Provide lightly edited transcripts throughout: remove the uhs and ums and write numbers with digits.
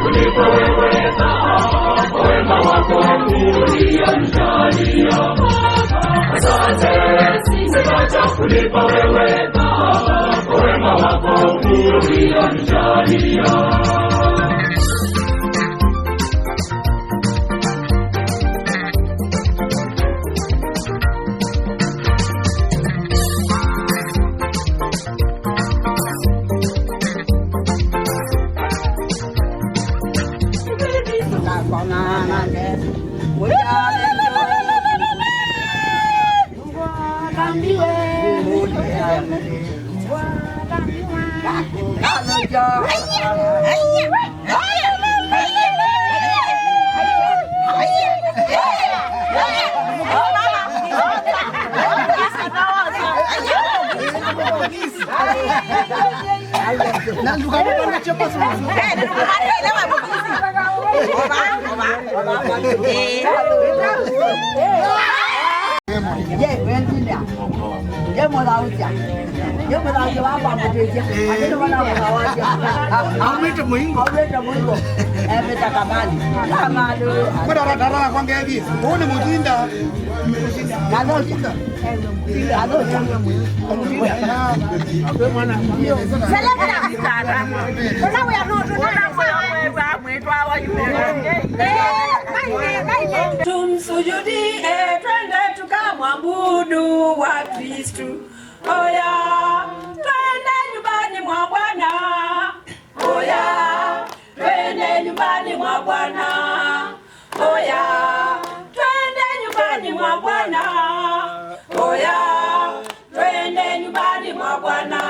kuliko wewe Baba, kwa wema wako ulionijalia. Asante, sitaacha kulipa wewe Baba, kwa wema wako ulionijalia. Tumsujudie, twende tukamwabudu wa Kristo. Oya, twende nyumbani mwa Bwana. Oya, twende nyumbani mwa Bwana. Oya, twende nyumbani mwa Bwana. Oya, twende nyumbani mwa Bwana.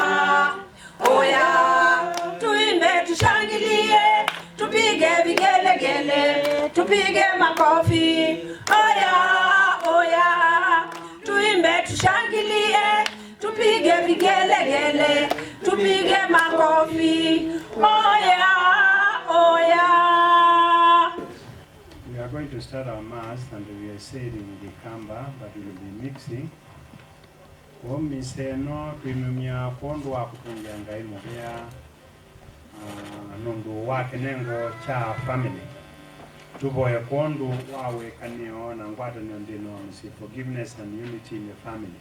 Oya, tuimbe, tushangilie, tupige vigelegele, tupige makofi. Oya, oya, tuimbe, tushangilie, tupige vigelegele, tupige makofi. Oya, oya. We are going to start our mass and we are saying in the Kamba, but we will be mixing. Omiseno twimumya kondo wa kutungia ngai mubya nundu wake nengo cha family. Tuboye kondo wawe kanio na ngwata ndino msi forgiveness and unity in the family.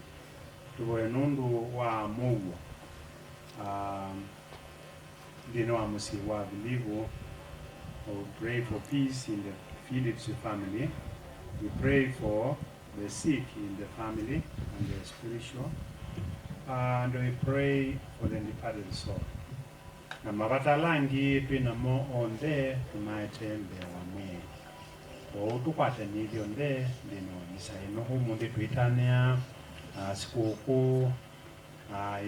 Tuboye nundu wa Mungu. Ndino wa msi wa believe. We pray for peace in the Phillips family. We pray for the sick in the family and the spiritual. And we pray for the departed soul. Na mabatalangi pina mo onde tumaitembea wamwe. Tukwate nilio nde ndino misaino humu ndi tuitania sikukuu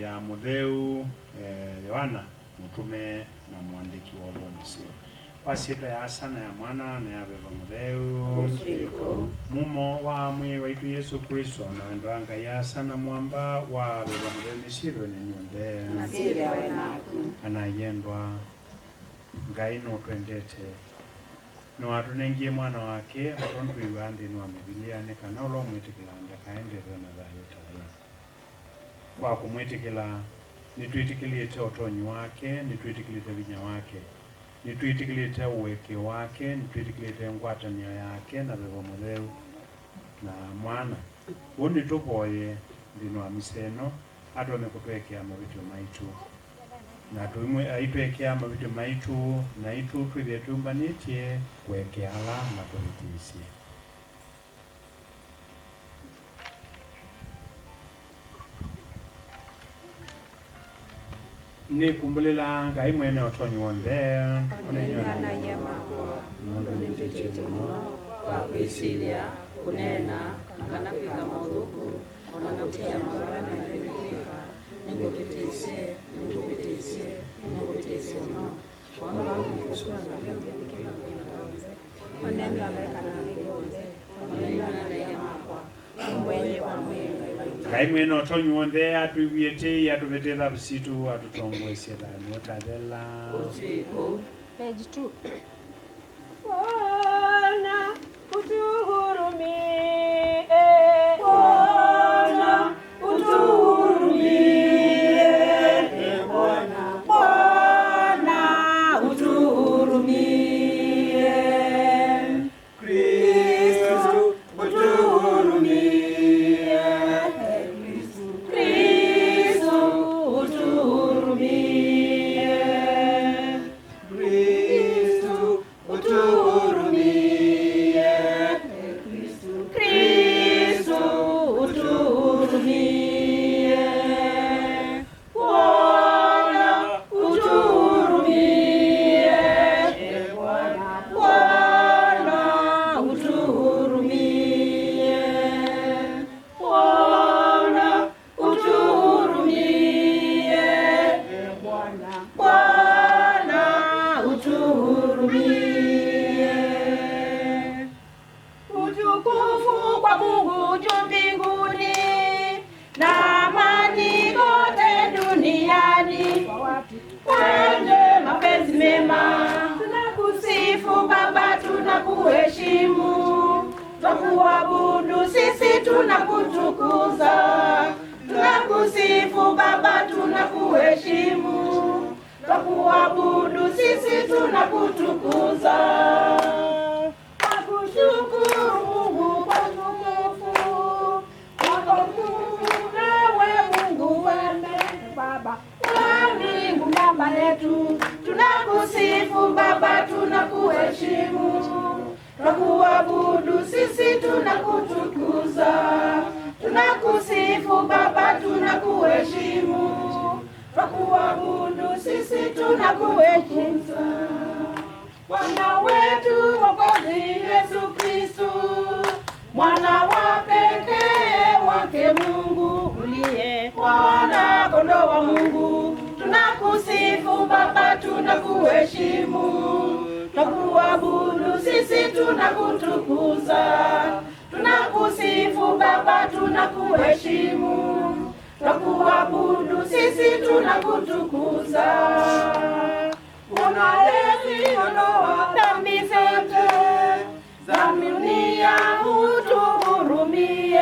ya Mutheu Yohana mtume na mwandiki wa Ufunuo. Pasita ya asana ya mwana na ya beba Mutheu mumo wa mwe waitu Yesu Kristo na ndanga ya asana mwamba wa beba Mutheu nishiro ni nyonde anayendwa ngaino twendete no atunengie mwana wake atondu iwandi no Biblia ne kana ulo mwitikilanda kaendelea na dhayo tala kwa kumwitikila nituitikilite otonyi wake nituitikilite vinya wake nituitikilite uweke wake nituitikilite ngwatanio yake na bebo Mutheu na mwana undi tupoye ndino amiseno atone kutwekea mabityo maitu na tuimwe aitwekea mabityo maitu na itu twithe tumbanĩtie kwekea ala na kũrĩtĩcie. Ni kumbulela ngai mwene otonyi wonde Kunena na yema mundu nitechemo kwa kuisilia kunena kana pika maudhuku ona kutia mabana nilikufa nikupitise no kwamba nikusua na kila kunena na kunena na yema kwa mwenye wa mwenye ngai mwene otonyi wonde atuiviete atuvethera busitu atutongwesie thani otadela page 2 Bwana utuhurumie Bwana utuhurumie Bwana utuhurumie utuhurumie. Utukufu kwa Mungu juu mbinguni na amani kote duniani wenye mapenzi mema. Tunakusifu Baba, tunakuheshimu, twakuabudu sisi, tunakutukuza. Tunakusifu Baba, tunakuheshimu, twakuabudu sisi, tunakutukuza. Nakushukuru Mungu kwa utukufu wako mkuu, nawe Mungu weme Baba wa mbingu na Baba yetu. Tunakusifu Baba, tunakuheshimu, twakuabudu sisi, tunakutukuza. Tunakusifu Baba, tunakuheshimu, twakuabudu sisi, tunakuheshimu. Bwana wetu Mwokozi Yesu Kristo, mwana wa pekee wake Mungu, uliye mwana kondoo wa Mungu. Tunakusifu Baba, tunakuheshimu, twakuabudu sisi, tunakutukuza. Tunakusifu Baba, tunakuheshimu, twakuabudu sisi, tunakutukuza. Unayeziondoa dhambi zote za dunia, utuhurumie.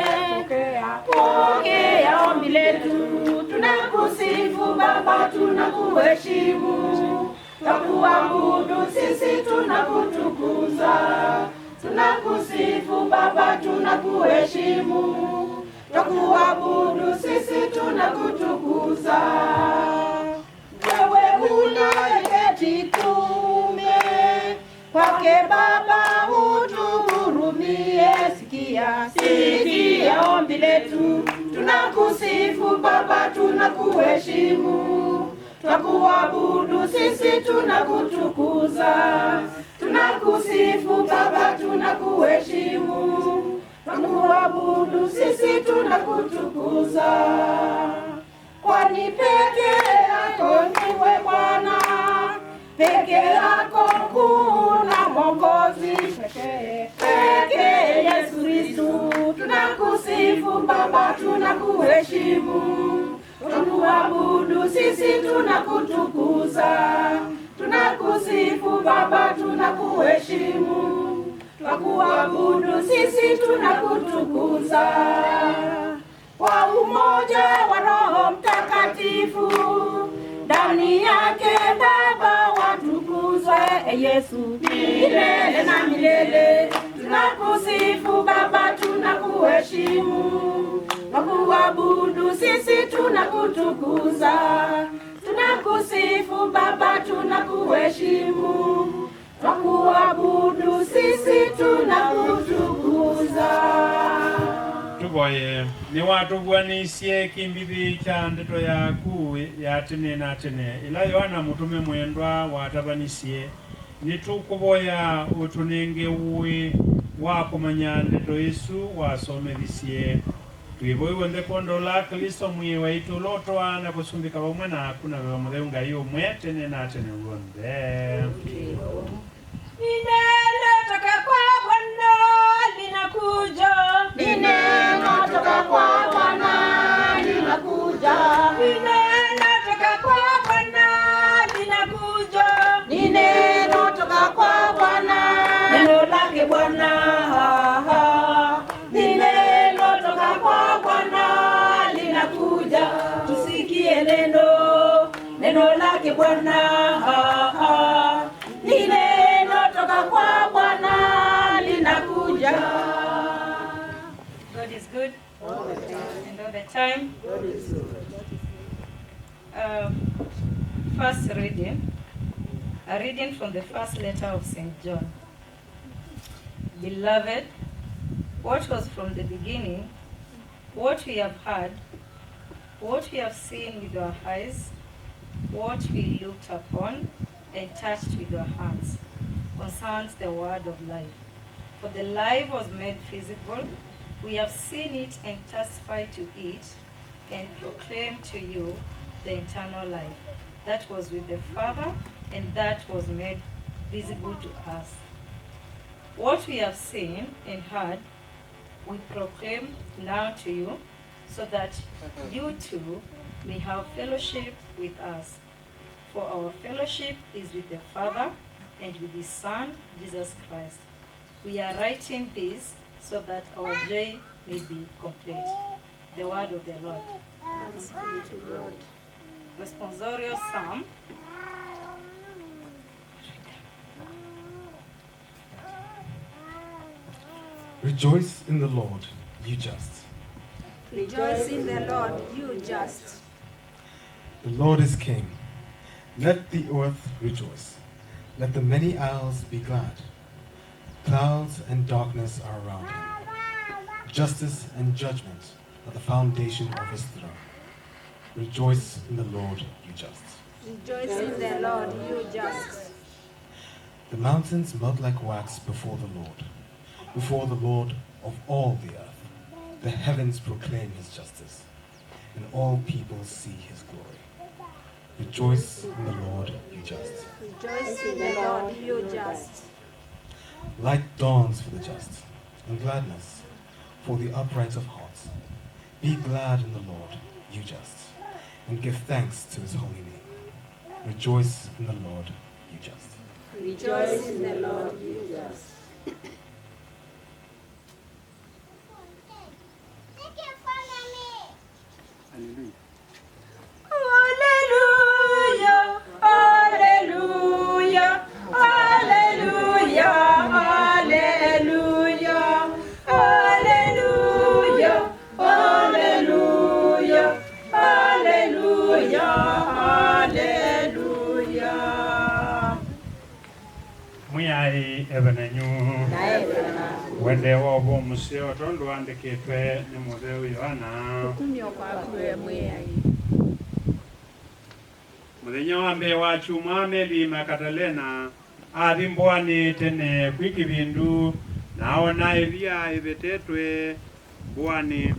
Pokea ombi letu. Tunakusifu Baba, tunakuheshimu, twakuabudu sisi, tunakutukuza. Tunakusifu Baba, tunakuheshimu, twakuabudu sisi, tunakutukuza. Wewe uliyeketi kuume kwake Baba, utuhurumie. Sikia ombi letu. Tunakusifu Baba, tunakuheshimu, twakuabudu sisi, tunakutukuza. Tunakusifu Baba, tunakuheshimu, twakuabudu sisi, tunakutukuza. Kwani peke yako ndiwe Bwana, peke yako kuna Mwokozi pekee Yesu Kristo. Tunakusifu Baba, tunakuheshimu, twakuabudu sisi, tunakutukuza. Tunakusifu Baba, tunakuheshimu, twakuabudu sisi, tunakutukuza. Kwa umoja wa Roho Mtakatifu, ndani yake Baba watukuzwe Yesu milele na milele. Tunakusifu Baba, tunakuheshimu, twakuabudu sisi, tunakutukuza. Tunakusifu Baba, tunakuheshimu, twakuabudu sisi, tunakutukuza. Tuboye ni watubwanisye kimbibi cha ndeto yaku ya tene na tene ila Yohana mutume mwendwa watabanisye nitukuboya utunenge uwe wakumanya ndeto Yesu wasomelisye twiboiwe ndekondo la Kristo mwe waitu lotwa na kusumbika bamwe na hakuna bamuleunga yo mwe tene na tene uonde. Neno toka kwa Bwana linakuja, neno toka kwa Bwana linakuja, neno toka kwa Bwana linakuja, neno toka kwa Bwana, neno lake Bwana, neno toka kwa Bwana linakuja. Tusikie neno lake Bwana, kwa Bwana linakuja. God is good and all the time. First reading, a reading from the first letter of St. John. Beloved, what was from the beginning, what we have heard, what we have seen with our eyes, what we looked upon and touched with our hands, concerns the word of life. For the life was made visible. We have seen it and testified to it and proclaimed to you the eternal life that was with the Father and that was made visible to us. What we have seen and heard, we proclaim now to you, so that you too may have fellowship with us. For our fellowship is with the Father and with His Son, Jesus Christ. We are writing this so that our joy may be complete. The word of the Lord. Thanks be to God. Responsorial Psalm. Rejoice in the Lord, you just. Rejoice in the Lord, you just. The Lord is King. Let the earth rejoice. Let the many isles be glad. Clouds and darkness are around him. Justice and judgment are the foundation of his throne. Rejoice in the Lord, you just. Rejoice in the Lord, you just. The mountains melt like wax before the Lord of all the earth. The heavens proclaim his justice, and all people see his glory. Rejoice in the Lord, you just. Rejoice in the Lord, you just. Light dawns for the just, and gladness for the upright of heart. Be glad in the Lord, you just, and give thanks to his holy name. Rejoice in the Lord, you just. Rejoice in the Lord, you just. Hallelujah. Hallelujah, hallelujah, hallelujah, hallelujah, hallelujah, hallelujah. Muyai ebenenyu. Wende wobo museo tondo andikitwe ni muzeo Yohana. Kumyo kwa kwe mweyai. Muthenya wa mbere wachu mwameli Makatalena athi mbwani tene kwikibindu naona ivia ivetetwe mbwani.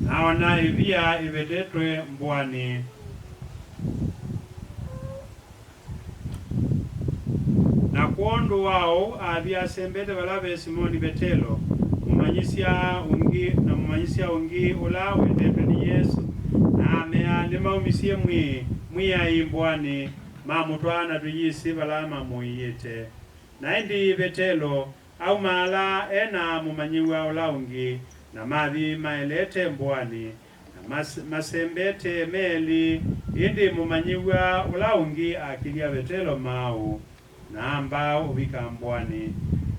Naona ivia ivetetwe mbwani. Na kuondu wao athi asembete balave Simoni Betelo mumanyisia ungi ula wendetwe ni Yesu. Amea nimaumisie mwiyai mbwani mamutwana tuyisi balama muiyete. Na indi Betelo au mala ena mumanyiwa ulaungi na mathi maelete mbwani na masembete meli indi mumanyiwa ulaungi akilia Betelo mau na amba ubika mbwani.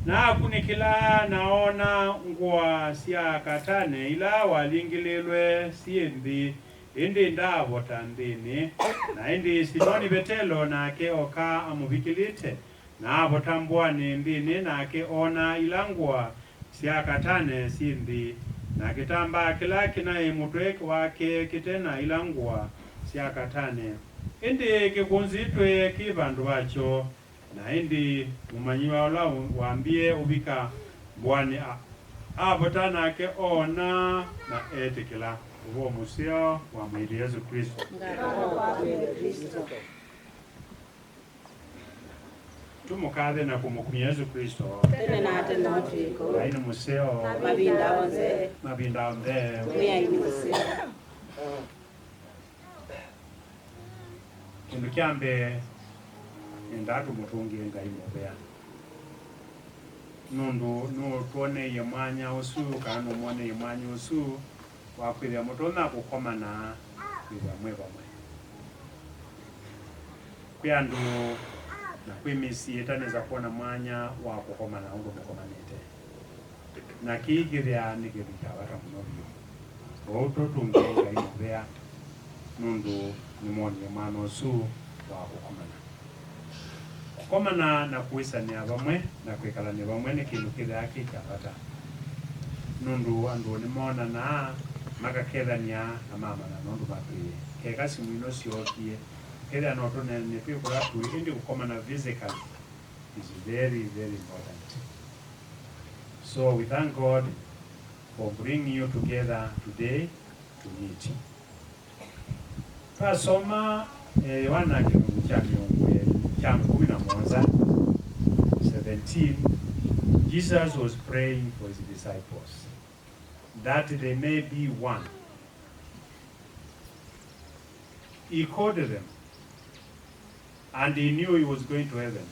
Na kunikila naona ngwa siya katane ila walingililwe siendi indi ndavo tandini na indi Simoni Betelo nake oka amubikilite na avo tambwani ndini nake ona ilangwa siya katane sindi na kitamba kila kinae mutwe wake kitena ilangwa siya katane indi kikunzitwe kibandu wacho na indi mumanyiwa ola wambie ubika mbwani abotana ke ona na etikila ubo musio wa mwili Yesu Kristo. Tumukathe na kumukumia Yesu Kristo. Tene na tene otiko. Aina musio mabinda onde. Kindu kyambe ndatu mutungie ngai mubea. Nundu no tuone yamanya usu kana muone yamanya usu wakwira mutona gukomana kwira mwebamwe. Kyandu na kwimisi etaneza kuona mwanya wa gukomana undu mukomanite. Na kigiria nigirika wata munobyo. Oto tungie ngai mubea. Nundu ni muone yamanya usu wa gukomana. Komana na kuisania bamwe na kwikalania bamwe ni kindu kithaki kyabata. Nundu andu ni mona na magakethania na mama na nundu bakwiye. Kega simu ino ciokie. Ketha no tone ni twikora tuli indi gukomana physically is very, very important. So we thank God for bringing you together today to meet. Pasoma Yohana 17, Jesus was praying for his disciples that they may be one. He called them, and he knew he was going to heaven.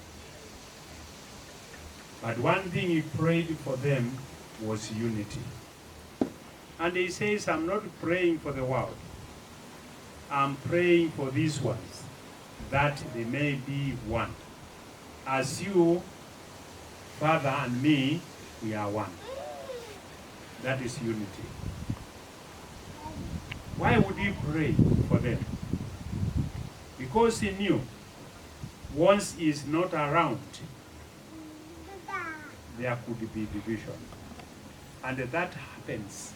But one thing he prayed for them was unity. And he says, I'm not praying for the world. I'm praying for these ones, that they may be one. As you, Father, and me, we are one. That is unity. Why would he pray for them? Because he knew once he is not around, there could be division. And that happens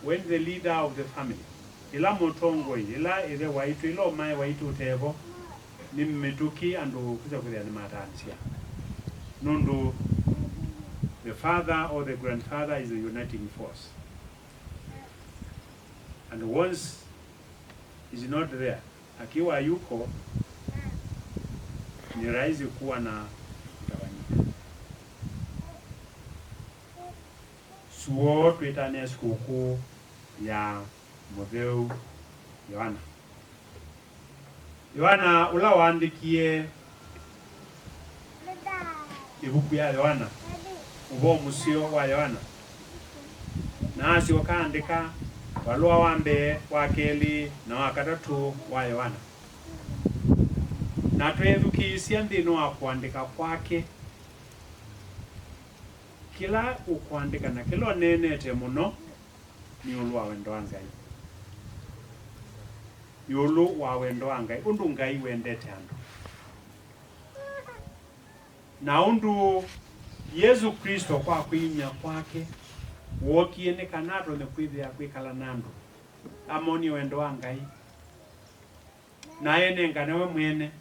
when the leader of the family, ila motongo ila ile waitu ilo mai waitu tevo ni mmetuki ando kuja kuja ni matansia. Nundu the father or the grandfather is a uniting force. And once is not there, akiwa yuko ni rahisi kuwa na mtawanyika. Suo tuitane sikukuu ya Mutheu Yohana. Yohana ula waandikie ibuku ya Yohana, ubo musio wa Yohana. Na asio kaandika walua wa mbere, wa keli na wa katatu wa Yohana. Na twethukisia nthino wa kuandika kwake, kila ukuandika na kila nenete muno ni ulu wa wendo wa Ngai. Yulu wa wendo wa Ngai, undu Ngai wendete andu. Na undu Yesu Kristo kwa kuinya kwake wokiene kanato ne kwithia kwikala nandu amoni wendo wa Ngai. Na ene nganawe mwene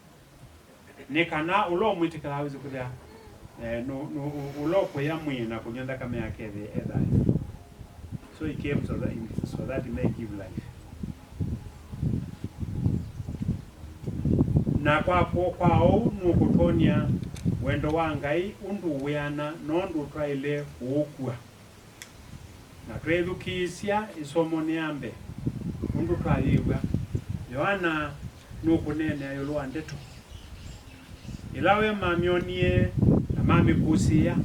ne kana ulo mwitikala hawizi kuthia ulo kwa mwina kunyonda kama yake edha. So he came so that he may give life. Na kwao nukutonia wendo wa Ngai undu weana nondu twaile ukua. Na twethukisia isomo niambe undu twaliwa Yohana nukunene ayolwa ndeto. Ilawe mamionie na mamikusia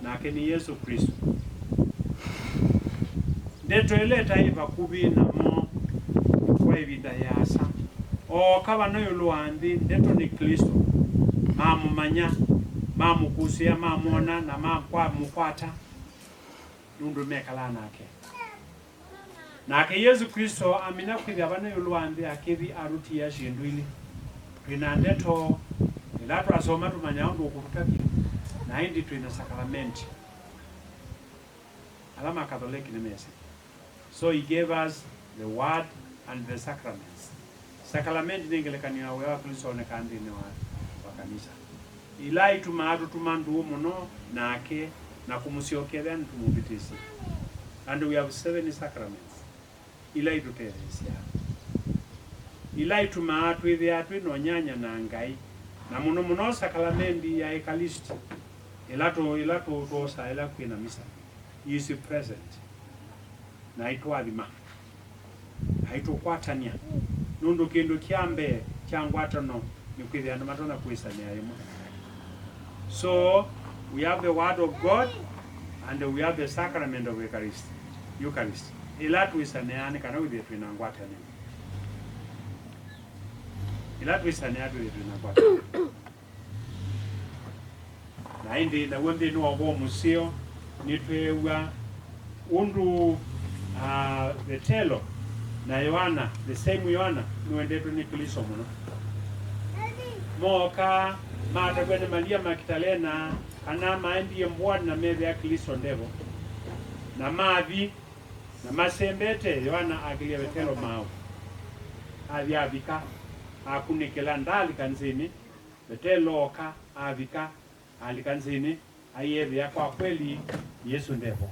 na keni Yesu Kristo. Ndeto ileta iva kubi na mo kwa ibida yasa. O kaba na yolwa ndi ndeto ni Kristo. Mamu manya, mamu kusia, mamona na mamu kwa mukwata. Nundu mekala nake. Nake Yesu Kristo amina kwithia bana yolwa ndi akithi aruti ya shindwili. Twina ndeto ilatu asoma tumanya undu ukutaki. Na hindi twina sakramenti. Alama Katholiki ni mesi. So he gave us the word and the sacraments. Sakramenti ningelekania wewa Kristo onekandi ni wa kanisa. Ilai tumadu tumandu muno nake na kumusiokea ni tumubitisi. And we have 7 sacraments. Ilai tuteresia. Ilai tumatu hivi atu no nyanya na Ngai. Na muno sakramenti ya Ekaristi. Ilato tosa ila kuina misa. He is present. Na itwadhima. Haitokwatania. Nundu kindu kiambe changwatano ni kwithia andu matona kuisania yemo. So we have the word of God and we have the sacrament of Eucharist. Ilatu isaneane kana withia twina ngwatania. Ilatu isaneane withia twina ngwatania. Na indi na wende no obo musio nitwewa undu the telo na Yohana, the same Yohana nuendetu ni Kristo muno. Moka mata kwene Maria Magdalena ana maendie mbwana na meve ya Kristo ndevo. Na mavi na masembete Yohana agilia betelo mao. Avika akunikela ndali kanzini betelo oka avika alikanzini ayeve ya kwa kweli Yesu ndevo.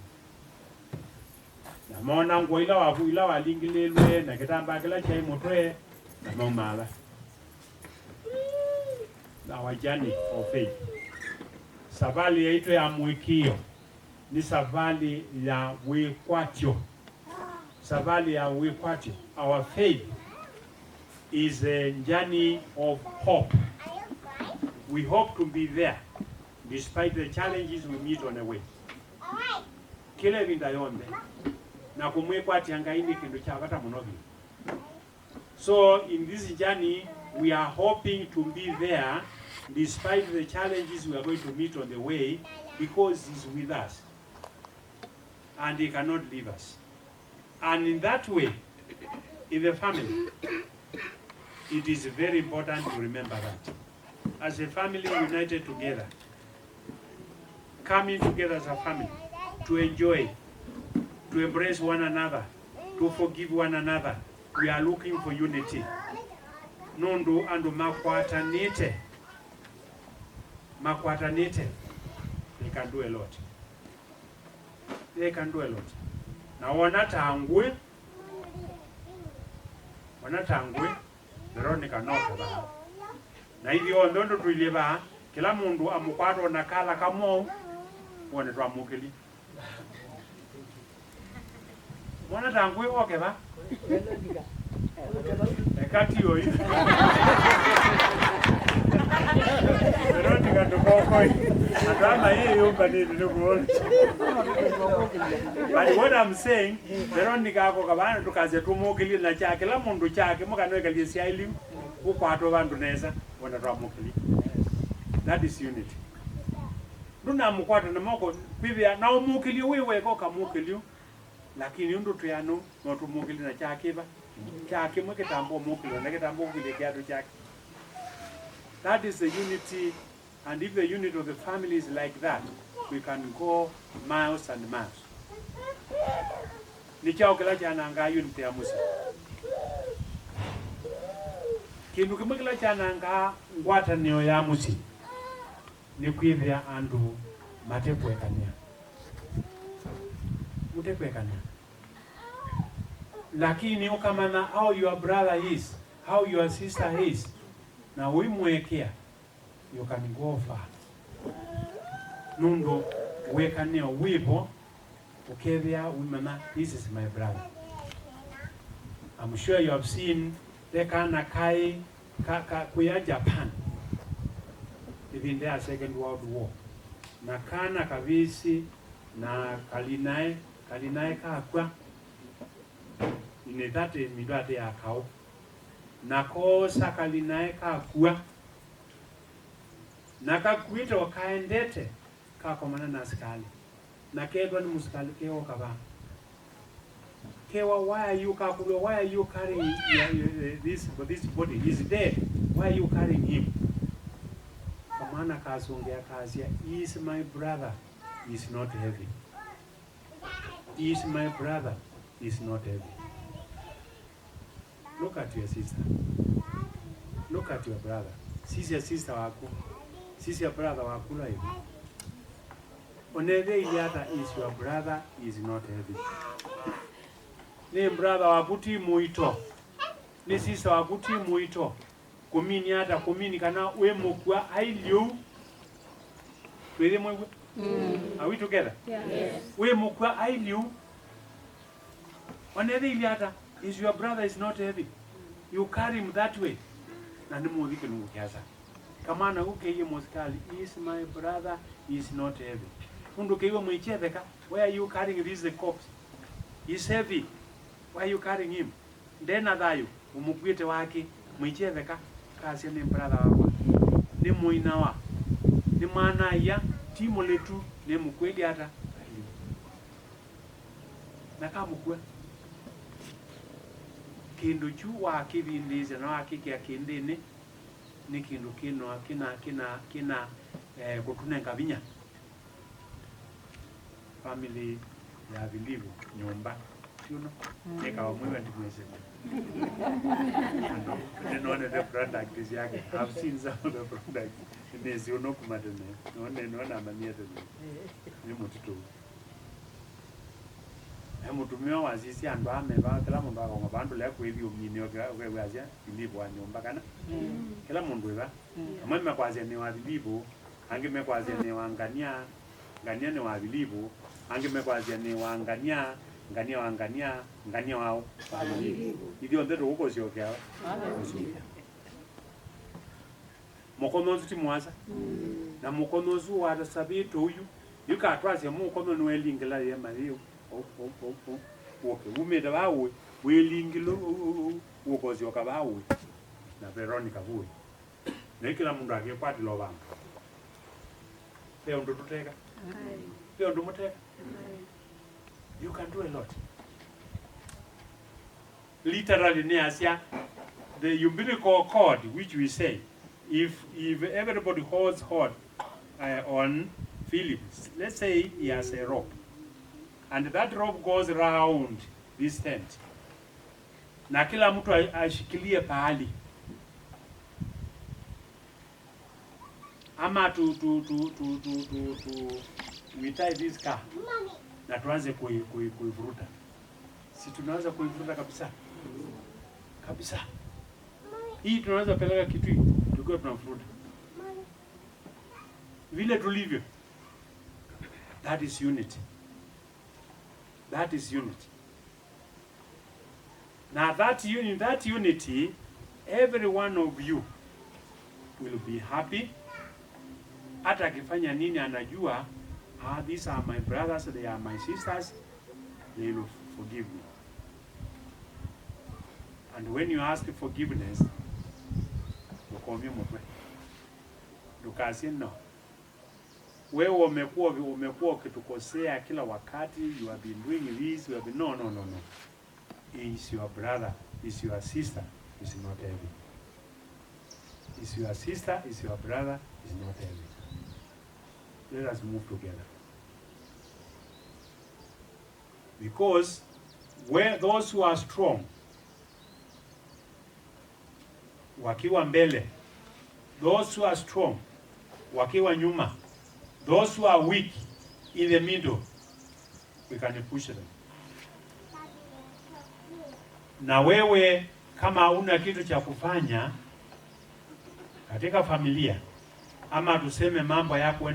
Na mona ngo ila walingilelwe na kitamba kila chai motwe na momala. our journey of faith. Safari yetu ya mwikio ni safari ya wikwatyo. Safari ya wikwatyo. Our faith is a journey of hope. We hope to be there despite the challenges we meet on the way. Kile vinda yonde na kumwikwatya ngaini kindu chavata munobi. So in this journey we are hoping to be there despite the challenges we are going to meet on the way, because He's with us and He cannot leave us. And in that way, in the family, it is very important to remember that. As a family united together, coming together as a family, to enjoy, to embrace one another, to forgive one another, we are looking for unity. Nundu andu makwatanite. Makwatanite, they can do a lot. They can do a lot. Na wanatangwe, Veronica noka ba. Na hivyo ndondo tuileba, kila mundu amukwato nakala kamo, wane tuamukili. Wanatangwe oke ba? Ekati yoi. Veronica tukokoi. Adama hii yumba ni tukuona. But what I'm saying, Veronica ako kabana tukaze tumukili na chake la mundu chake muka noe kalia siaili ukwato bandu neza wana tuamukili. That is unity. Nuna mukwato na moko kwivya na umukili wewe ko kamukili, lakini undu tuyano no tumukili na chake ba. Chake mweke tambo mukili na kitambo kile kiatu chake. That is the unity, and if the unity of the family is like that, we can go miles and miles. Ni chao kila chana anga unity ya musi. Kindu kimwe kila chana anga ngwata niyo ya musi. Ni kuivya andu matekwekania. Mutekwekania. Lakini ukamana how your brother is, how your sister is, na wimwekea, you can go far. Nundo wekania wipo, ukevya wimana, this is my brother. I'm sure you have seen the kana kai kuya Japan within their Second World War. Na kana kabisi na kalinae kakwa inedate midwate ya kao. Nakosa kalinae kakua nakakwita wakaendete kakomana na askali nakedwa ni muskali kewa kaba kewa, why are you kakulo, why are you carrying this body, he's dead, why are you carrying him? Kamana kasongea kasia, he is my brother, he is not heavy. He is my brother, he is not heavy. Look at your sister. Look at your brother. Sisi ya sister wako. Sisi ya brother wakula hivi. Oneve iliata is your brother is not heavy. Ni brother wakuti muito. Ni sister wakuti muito. Kumini hata kumini kana we mukwa ailiu. Twede mwe. Are we together? Yes. We mukwa ailiu. Oneve iliata is your brother is not heavy. You carry him that way. Na nimu wiki nungu kiasa. Kamana ukeye moskali, is my brother is not heavy. Undu keiwe mwicheveka, why are you carrying this the corpse? He's heavy. Why are you carrying him? Ndena dhayo, umukwite waki, mwicheveka, kasi ni brother wako. Ni muinawa. Ni maana ya timu letu, ni mkweli hata. Naka mkwe. Kindu chu wa kibindize na wa kiki ya kindini ni kindu kino kina kutunenga vinya. Family ya bilivu nyumba you know eka wa mwewe ndimweze none the product is yake. I've seen some of the products nezi unokumatene none amaniete ni mutito Mutumia wa sisi andu ameba kila mundu akonga bandu le kwebi umini ogwazia bilibu wa nyumba kana kila mundu eba amwe mekwazia ni wa bilibu angi mekwazia ni wa ngania ni wa bilibu angi mekwazia ni wa ngania wao idio ndeto uko sio kyao mukonozu timwaza na mukonozu wa sabito uyu yukatwaze mukono no elingila ye mariyo okay umeda bawe welingilo ukozi okabawe na Veronica buwe nekila mundu akekwati lo bantu peo ndo tuteka peo ndo muteka you can do a lot literally neasia the umbilical cord which we say if everybody holds hold on Philip, let's say he has a rope and that rope goes around this tent na kila mtu ashikilie pahali ama we tie this car na tuanze kuivuruta. Si tunaweza kuivuruta kabisa. Hii tunaweza peleka kitu tukiwa tunavuruta vile tulivyo. That is unity. Now that unity, every one of you will be happy. Hata akifanya nini anajua, these are my brothers, they are my sisters, they will forgive me. And when you ask forgiveness, ukomie mwe. Lukasi no. Wewe umekuwa ukitukosea kila wakati, you have been doing this, you have been no. Is your brother, is your sister, is not heavy. Is your sister, is your brother, is not heavy. Let us move together. Because where those who are strong wakiwa mbele, those who are strong wakiwa nyuma, those who are weak in the middle, we can push them. Na wewe kama una kitu cha kufanya katika familia ama tuseme mambo yako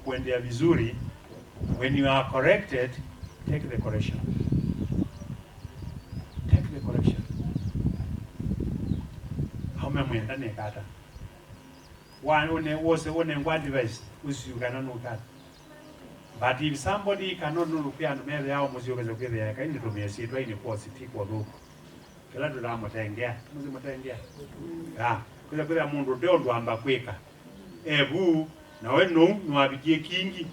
kuendea vizuri, when you are corrected, take the correction. Haume mwenda nekata. One ngwadi device usiyugana no kata. But if somebody cannot look and maybe how much you can get there, can you do me a seat right in positive or look? Kila ndo mutengea, mutengea. Kila mundu ndio amba kweka. Ebu na we no nwabikie kingi.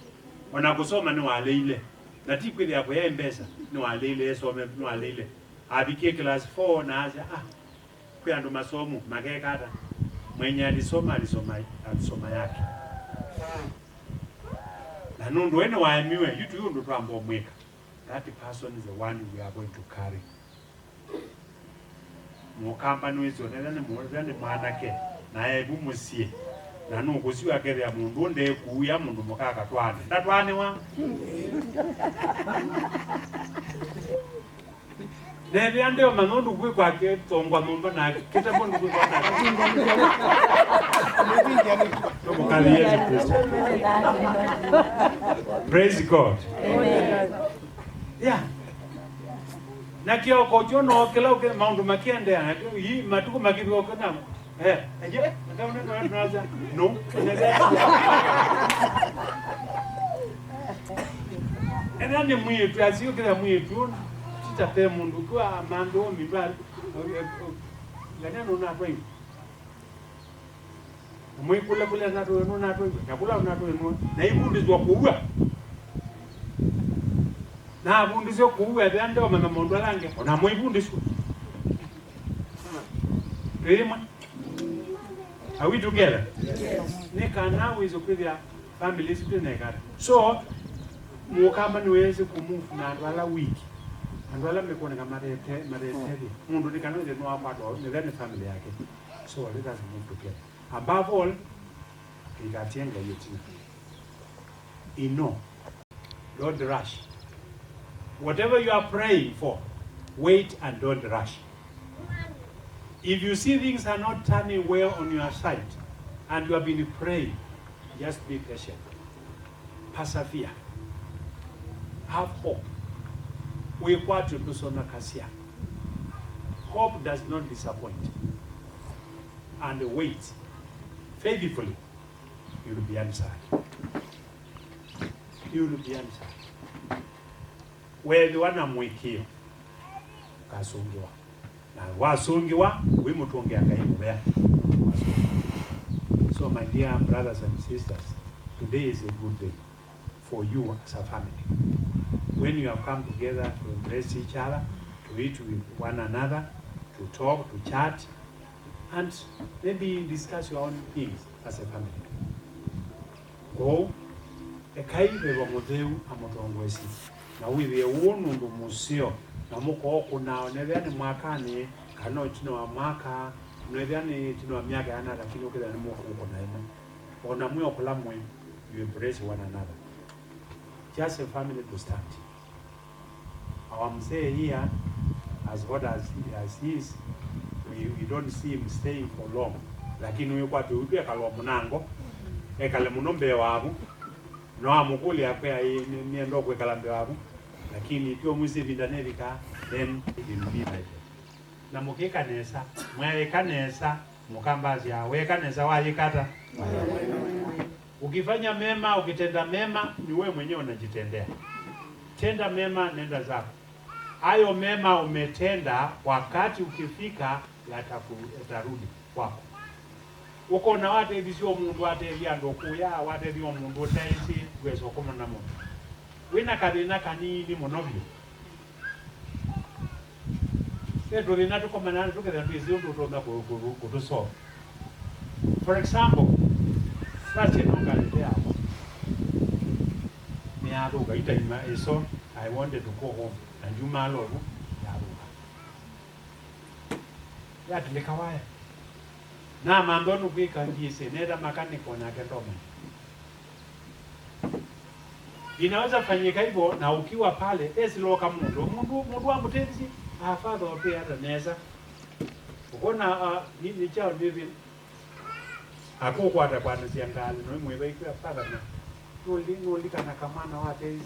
Wanakusoma ni wale ile. Na tipu ile yako ya mbesa ni wale ile some ni wale ile. Abikie class 4 na acha kwa ndo masomo magekata. Mwenye alisoma yake. Na nundu wene waemiwe yutu ndo twambo mweka. That person is the one we are going to carry. Mukamba nwezo nene mwanake na ebu musie na nukusiwa kere ya mundu nde kuya mundu mukaka twane ndatwane wa Neve andeo manondu kwe kwa ke tongwa mumba na kita bondu kwe kwa Praise God. Yeah. Na kia okojo no kila uke maundu makiende hii matuko makibi okana aje ndaona tunaanza no Nani mwitu asiyo kila mwitu titape mundu kwa mando mibali ngania no na twengi mwikula kule na twengi na twengi nakula na twengi na ibundizwa kuua na abundizwa kuua bande wa mama mundu alange ona mwibundizwa Rema are we together? Yes. Nika now is okay families together. So mukamba niweze kumove na wala wiki. And wala mekona kama marete mundu nikanoze no apato ni then family yake. So let us move together. Above all, ikatenga yote. Ino. Don't rush. Whatever you are praying for, wait and don't rush. If you see things are not turning well on your side, and you have been praying, just be patient. Persevere. Have hope. Hope does not disappoint. And wait faithfully, you will be answered. You will be answered. Where the one I'm with here, kasungiwa. Na wasungiwa, we mutuongea kaimubea. So my dear brothers and sisters, today is a good day for you as a family. When you have come together to embrace each other, to eat with one another, to talk, to chat, and maybe discuss your own things as a family. Go, ekaibe wamudeu amotongwesi. Na wiwe uonu ndo musio, na muko oku nao, nevyani mwakani, kano chino wa mwaka, nevyani chino wa miaka yana, lakini ukida ni muko uko na ina. Ona mwe okulamwe, you embrace one another. Just a family to start. Our mzee here, as God as he is, we don't see him staying for long. Lakini we kwa tuutu ya kalwa munango, kale munombe wabu, no amukuli ya kwea niendo kwe kalambe wabu, lakini tiyo mwisi vindanevika, then it will be like that. Na mukika nesa, mweka nesa, mukambazi ya weka nesa wajikata. Ukifanya mema, ukitenda mema, ni wewe mwenyewe unajitendea. Tenda mema, nenda zako. Hayo mema umetenda, wakati ukifika yatarudi kwako. Uko na watu hivi sio mundu atelia ndokuya, watu hivi mundu taisi kwezo koma na mundu. Wina kadina kanini monobyo. Pedro lina tukoma na tukeza tuizi utotonda kutuso. For example, sache nongalete hapo. Ni aruga itaima eso, I wanted to go home. And you maloru yaruga. Ya tulikawaya. Na mandonu kwika ngise nenda makaniko na kendoma. Inaweza fanyika hivyo na ukiwa pale esiloka mundu wa mutezi afadha ope hata neza. Ukona ni chao ndivi akukwata kwa nziangali no mwe kwa fadha na noli kana kamana watezi.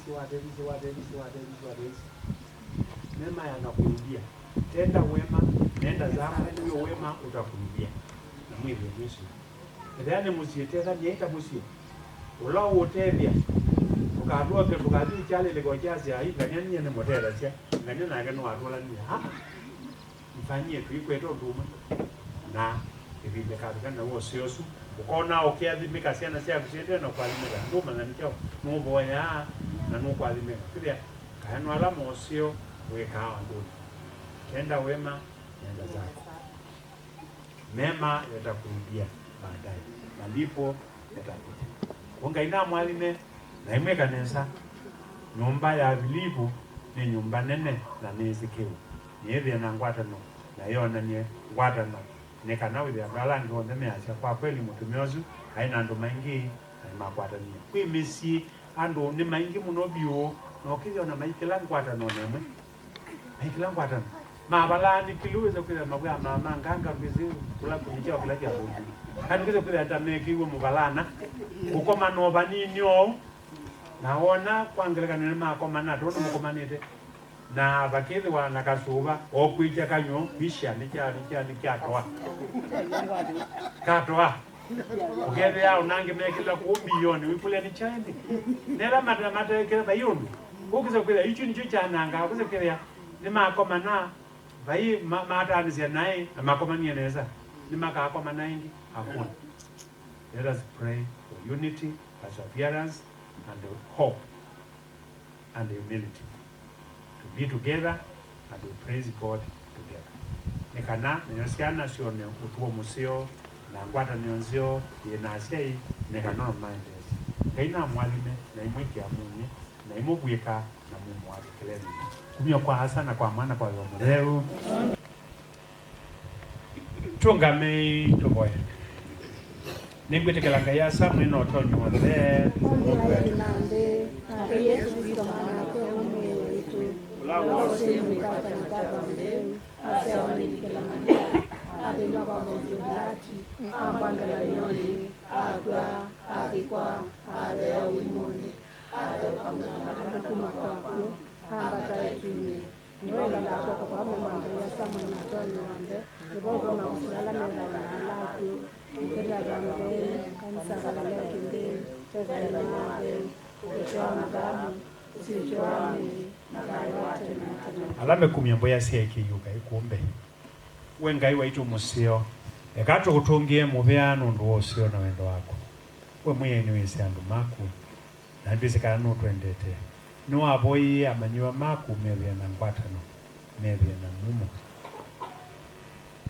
Mema yanakurudia. Tenda wema, nenda zako, huyo wema utakurudia. Na mwili mwisho. Ndani musieteza niita musio. Ulo utebya. Ukadua pe tukadui chale lego kiasi ya hivi ngani ne motela sia. Ngani na ngani watola ni ha. Mfanyie tu ikweto nduma. Na hivi kana wo siosu. Ukona okiadhimika sana sia kusiete na kwalimika. Nduma na nikao. Muboya na nukwalimika. Kile kaano ala mosio weka nduma. Tenda wema, nenda zako. Mema yatakurudia baadaye. Malipo yatakuja. Ungaina mwalime na imeka nesa. Nyumba ya bilivu ni nyumba nene na nezikiwa. Niye na ngwata no. Na yona nye ngwata no. Neka nawe ya galangi ondeme acha kwa kweli mutumiozu haina ndo maingi na makwata ni. Kwi misi ando ni maingi munobio no kizio na maikila ngwata no nemwe. Maikila ngwata no. Mabalani kiluweza kwenda mabwa mama nganga bizi kula kujicha kula kia bodu. Kandi kizo kwenda tamekiwe mubalana. Uko manoba ninyo. Naona kwangeleka nene makoma tono mukomanete. Na bakezi wana kasuba okwicha kanyo bisha nikia toa. Katoa. Ugebe ya unange mekila ku bilioni wikule ni chaindi. Nera mata kile bayundu. Ukizo kwenda ichi nicho chananga ukizo kwenda ni makoma na vai mata anizia nae makoma ni eneza ni makakoma naingi hakuna. Let us pray for unity, perseverance, and hope and humility to be together and to praise God together. Nekana nyosiana sione utuo musio na ngwata nyonzio yenasei nekana minded. Kaina mwalime na imwiki ya munye na imugweka na mumu wa kelele. Kumyo kwa hasana kwa maana kwa yomureu. Tungame toboye. Ningwe tekelanga ya samwe no tonyo wale. Mungu wa inambe, na Yesu Kristo mwana kwa Mungu wetu. alame kumyambo yasieke yuka ikumbe wengai waitu musio ekato kutungie mubeano ndo wosio na wendo wako we muyeni wese andu maku na ndizikana nutwendete nuwaboyi amanyiwa maku mebya na ngwatano mebya na mumo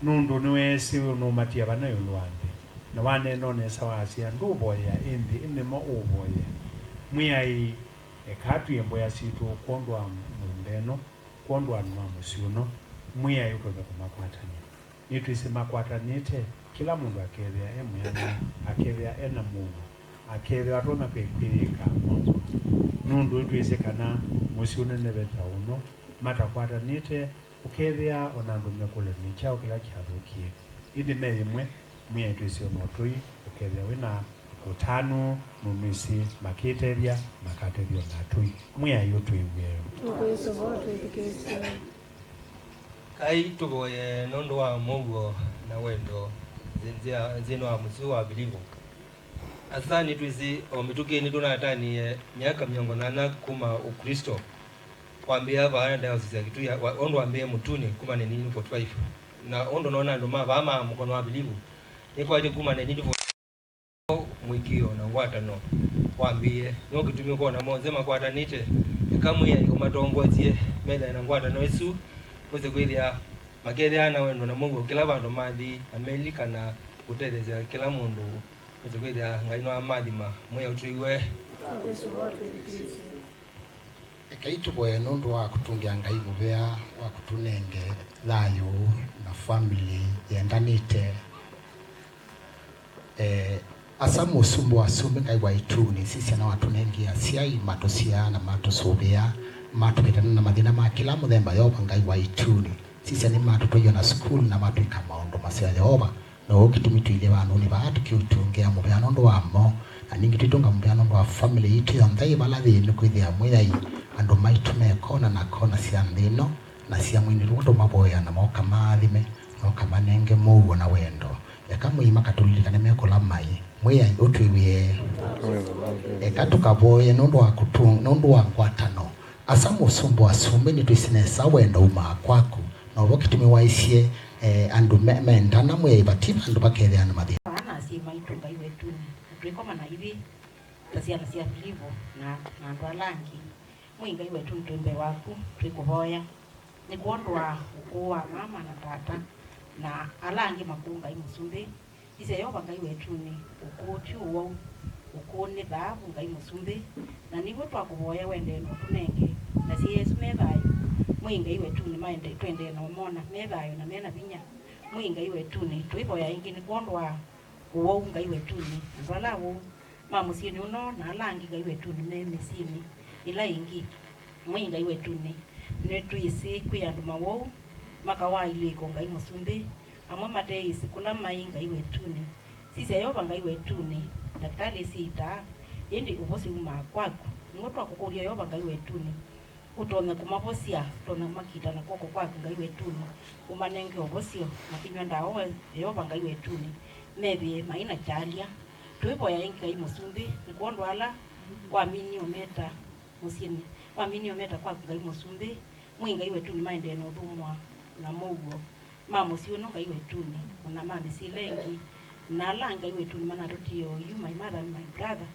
nundu niwesi numatia banayo lwande na wane none sawasi anduboya indi inimo uboye muyai ekatu yembo yasitu kondwa mundeno kondwa nwa musiuno muyai utobe kumakwatani nitu isi makwatanite kila mundu akebya emuyana akebya ena mungu akebya atona kwekwirika mwanzo nundu itu isi kana musiuno nebeta uno matakwatanite ukebya onandu mekule nichao kila kiarukie idi meyimwe muyai itu isi onotui ukebya wina utanu numisi makitebya makatebyo natui muyai utuyibweyo kai tuboye nondo wa Mungu na wendo zino wa musu wa bilivu asani twizi omituke ni tunatani nyaka miongo nana kuma ukristo kwambia bana diocese kitu ya ondo ambie mutuni kuma ni nini 45 na ondo naona ndo mama mkono wa bilivu iko aje kuma ni nini mwikio na ngwata no kwambie no kitumio kwa na mozema kwatanite kama ya umatongozie meda na ngwata no Yesu kuze kwithia makeria na wendo na Mungu kila bandu mathi Amerika na kutereza kila mundu kuze kwithia ngaino amadima moya utuiwe ekaitu boye nundu wa kutungia ngai mubea wa kutunenge thayo na family yendanite asa musumbu asume ngai waituni sisi na watu nengi asiai matosia na matosubia matupitana na mathina ma kila muthemba yoba ngai waituni sisi ni matutoyo na school na matuika maondo masia yoba no gitumi tuile bantu ni batu kiutungea mubeano ndo wamo na ningi tutunga mubeano ndo wa family itu yonthe ibalathi ni kwithia mwithai andu maitume kona na kona cia nthino na cia mwini rundo maboya na moka mathime no kama nenge muo na wendo yakamwima katulirikane mekola mai mweya utwiwie ekatukaboye nundu wa kutunga nundu wa ngwatano asa musumbu asumbe ni twisinesa wendo uma kwaku no bokitumi waisie andu mentana mweya ibatiba andu bakethia na mathi ana si maitunga iwe tuni twikoma na hivi tasiana sia bilivo na andu alangi mwinga iwe tuni twembe waku twikuboya ni kuondwa ukuwa mama na tata na alangi makunga imusumbi ise yoba ngai wetuni ukuti uwo ukuni dhabu ngai musumbi na nibo twakuboya wende no tunenge na si Yesu methayo mwinga iwetuni maende twende no mona methayo na mena binya mwinga iwetuni twiboya ingi ni kondwa uwo ngai wetuni ndalawo mamusini uno na alangi ngai wetuni ne mesini ila ingi mwinga iwetuni ne twisi kwiandu mawo makawa iliko ngai musumbi amwa mateisi kula mainga iwetuni sisi ayoba ngai wetuni daktari sita yendi ubosi uma kwako ngoto akukulia yoba ngai wetuni utone kumabosia tona makita na koko kwako ngai wetuni umanenge obosio makinywa ndawo yoba ngai wetuni maybe maina chalia tuipo ya inga imusumbi nikondo ala waamini ometa musini waamini ometa kwako ngai musumbi mwinga iwetuni maende no dumwa na mugo mama usiuno ngai wetuni una mami silengi na langa iwetuni mana rotio you my mother and my brother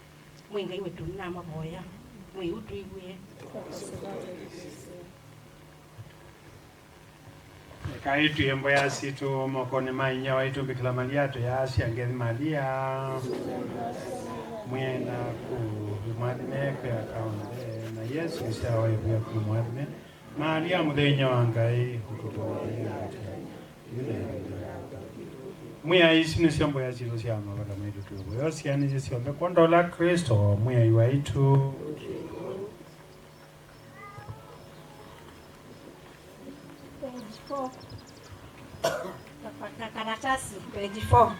mwinga iwetuni na maboya mwi utuiwe kaitu yembo yasitu mokone mainya waitu Bikira Maria to yasi angeli Maria mwena ku mwadne kwa kaunde na Yesu isawa ya ku mwadne Maria mudenya wangai hukutoa mwiya isinu siombo ya chilo siama wala mwetu tuwe yosi yani siombe kondola Kristo mwiya iwaitu Page 4.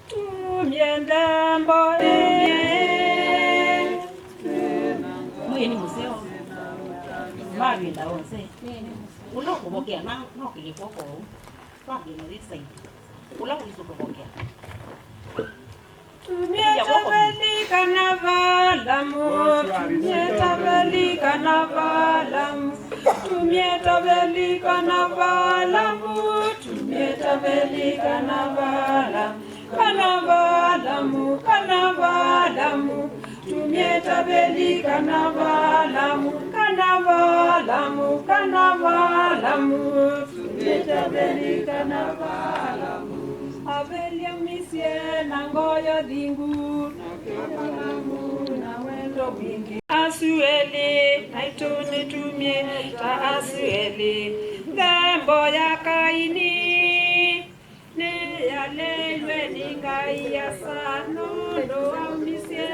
Tumiendambo Mwini museo. Mami ndaonse. Ulo kubokea na kikoko. Mami na this side. Ulo kubokea. Tumetabelika na valamu, tumetabelika na valamu, tumetabelika na valamu, tumetabelika na valamu, kana valamu, kana valamu, tumetabelika na valamu, kana valamu, kana valamu, tumetabelika na valamu. Abelia misie na ngoyo dingu na kalamu na wendo wingi asueli naituni tumie ta asueli ngembo ya Kaini ne yalelwe ningai ya sano ndo wa misie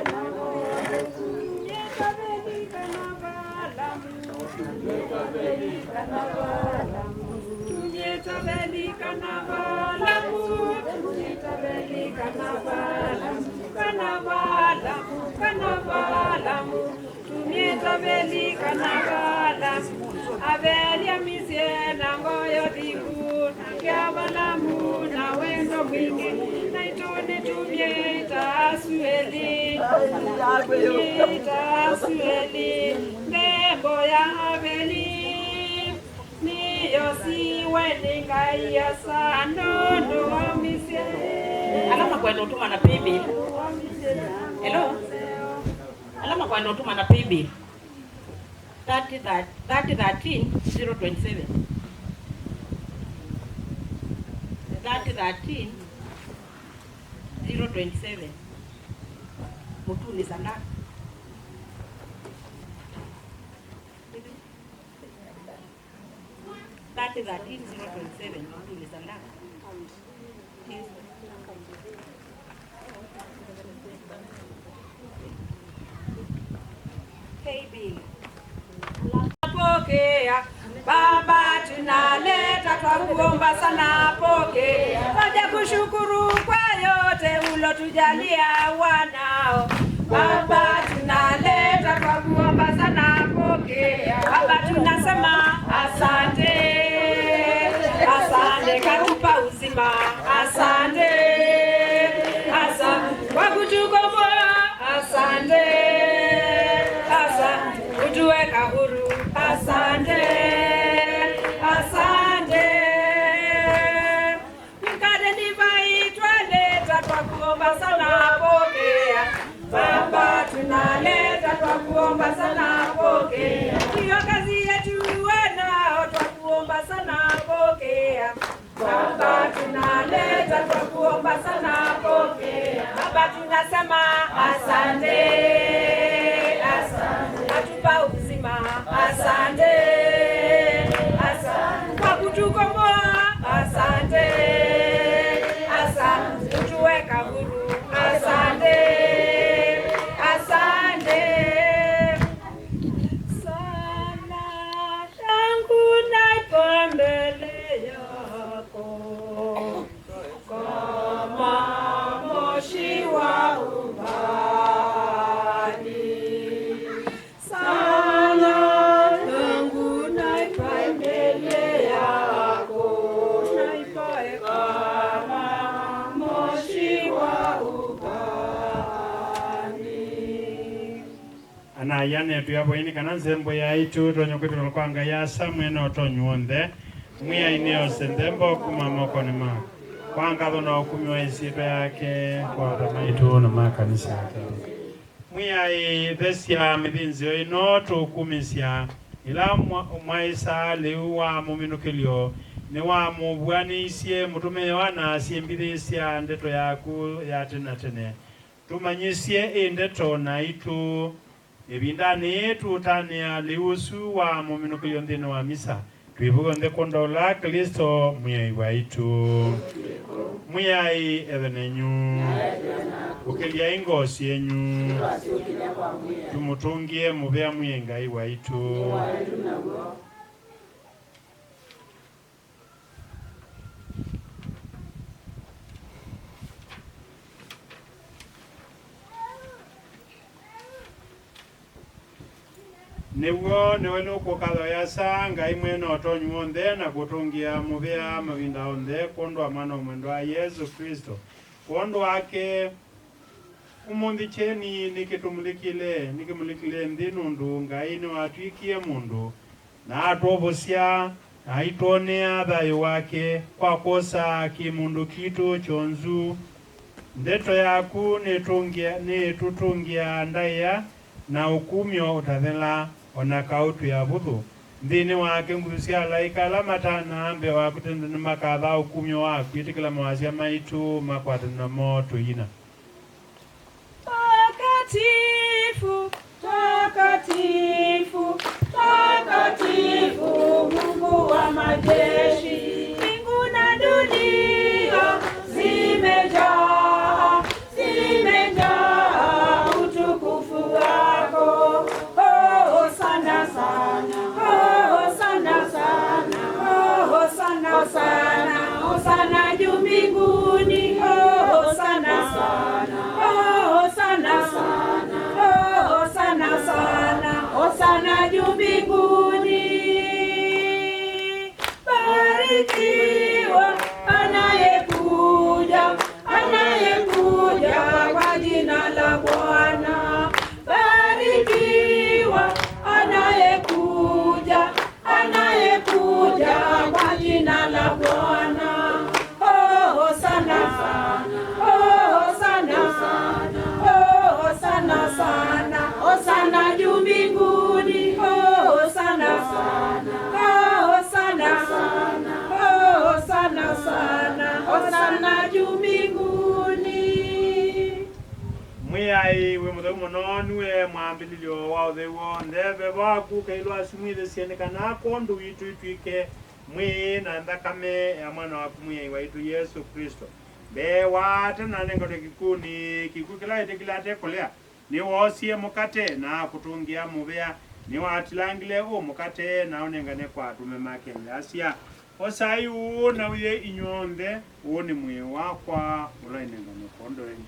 na ngoyo yetabelika na balamu yetabelika na balamu Tumetabelika na valamu, tumetabelika na valamu, kana valamu, kana valamu, tumetabelika na valamu. Abelia misie na ngoyo dingu, na kia valamu na wendo mwingi, na itone tumieta asueli, tumieta asueli, nembo ya Abeli. Yosi weninga ya sano ndo wamisie. Alama kwa utuma na PB. Hello. Alama kwa utuma na PB. 3013 027. 3013 027. Mutuni sana. That is 13027. Hey Bill. Pokea Baba, tunaleta kwa kuomba sana, pokea. Waje kushukuru kwa yote ulotujalia wanao. Baba, tunaleta kwa kuomba sana, pokea. Baba, tunasema asante. Asante katupa uzima, asante, asante kwa kutukomboa, asante, asante kutuweka huru, asante, asante. Mkate divai twaleta kwa kuomba sana, pokea. Baba, tunaleta kwa kuomba sana, pokea. Hiyo kazi yetu wanao twa kuomba sana, pokea. Baba, tunaleta kwa kuomba sana, pokea. Baba, tunasema asante, asante atupa uzima, asante, asante kwa kutukomboa, asante, asante kutuweka huru, asante, asante sana. Tangu naipo mbele yako kama moshi wa ubani sana, tangu naipo mbele yako, naipo kama moshi wa ubani. Anayane tuyaboini kana nzembo yaitu tonyokwitira kwanga yasa mwene otonyuonde mwiya ineo sendembo kumamoko ni ma kwanga dhona okumiwa isito yake kwa tamaitu na makanisa yake mwiya idhesya mithinzio ino tukumisya ila mwaisa liuwa muminukilio ni wa mubwanisye mutume Yohana asiembithisya ndeto yaku ya tena tene tumanyisye indeto na itu ibindani tutania liusu wa muminukilio nthini wa misa twivuga nthe kondola Kristo mwiyai waitu mwiyai ethenenyu ukilia ingosi yenyu tumutungie muvea mwiye Ngai waitu Niwo niwelo kukalo yasa ngai mweno otonyu onde na kutungia muvea mavinda onde kondo amana mwendo wa Yesu Kristo. Kondo wake umundi cheni nikimulikile ndinundu ngai ni watwikie mundu na atobosia aitonea thayo wake kwa kosa kimundu kitu chonzu ndeto yaku nitutungia ndaya na ukumyo utathela ona kautu ya buthu ndini wake ngurusia laika la matana ambe wakutenda makatha ukumyo waku itikila mawazia maitu makwatana moto ina. Takatifu, takatifu, takatifu, Mungu wa majeshi, mbingu na dunia zimejaa, zimejaa utukufu wako. Oh, sana sana, oh, sana sana, oh, sana sana, oh, sana juu mbinguni, oh, sana sana, oh, sana sana, oh, sana sana, oh, sana juu mbinguni. Barikiwa anayekuja, anayekuja kwa jina la Bwana. Barikiwa anayekuja, anayekuja kwa jina la Bwana. Oh, sana sana, oh, sana sana, oh, sana sana, oh, sana juu mbinguni, oh, sana sana, oh, sana sana, oh, sana sana, oh, sana juu mbinguni. Mwiyai we muthe muno niwe mwambililio wa uthewo ndeve waku kailo asumwithe sienekana kondu witu itwike mwi na thakame ya mwana waku mwiyai waitu Yesu Kristo be wate na nengote kikuni kikukila itikilate kulea ni wosie mukate na kutungia muvea ni watilangile mukate na unengane kwa tume make asia osai na uye inyonde ni mwi wakwa ula inengane kondo enyi.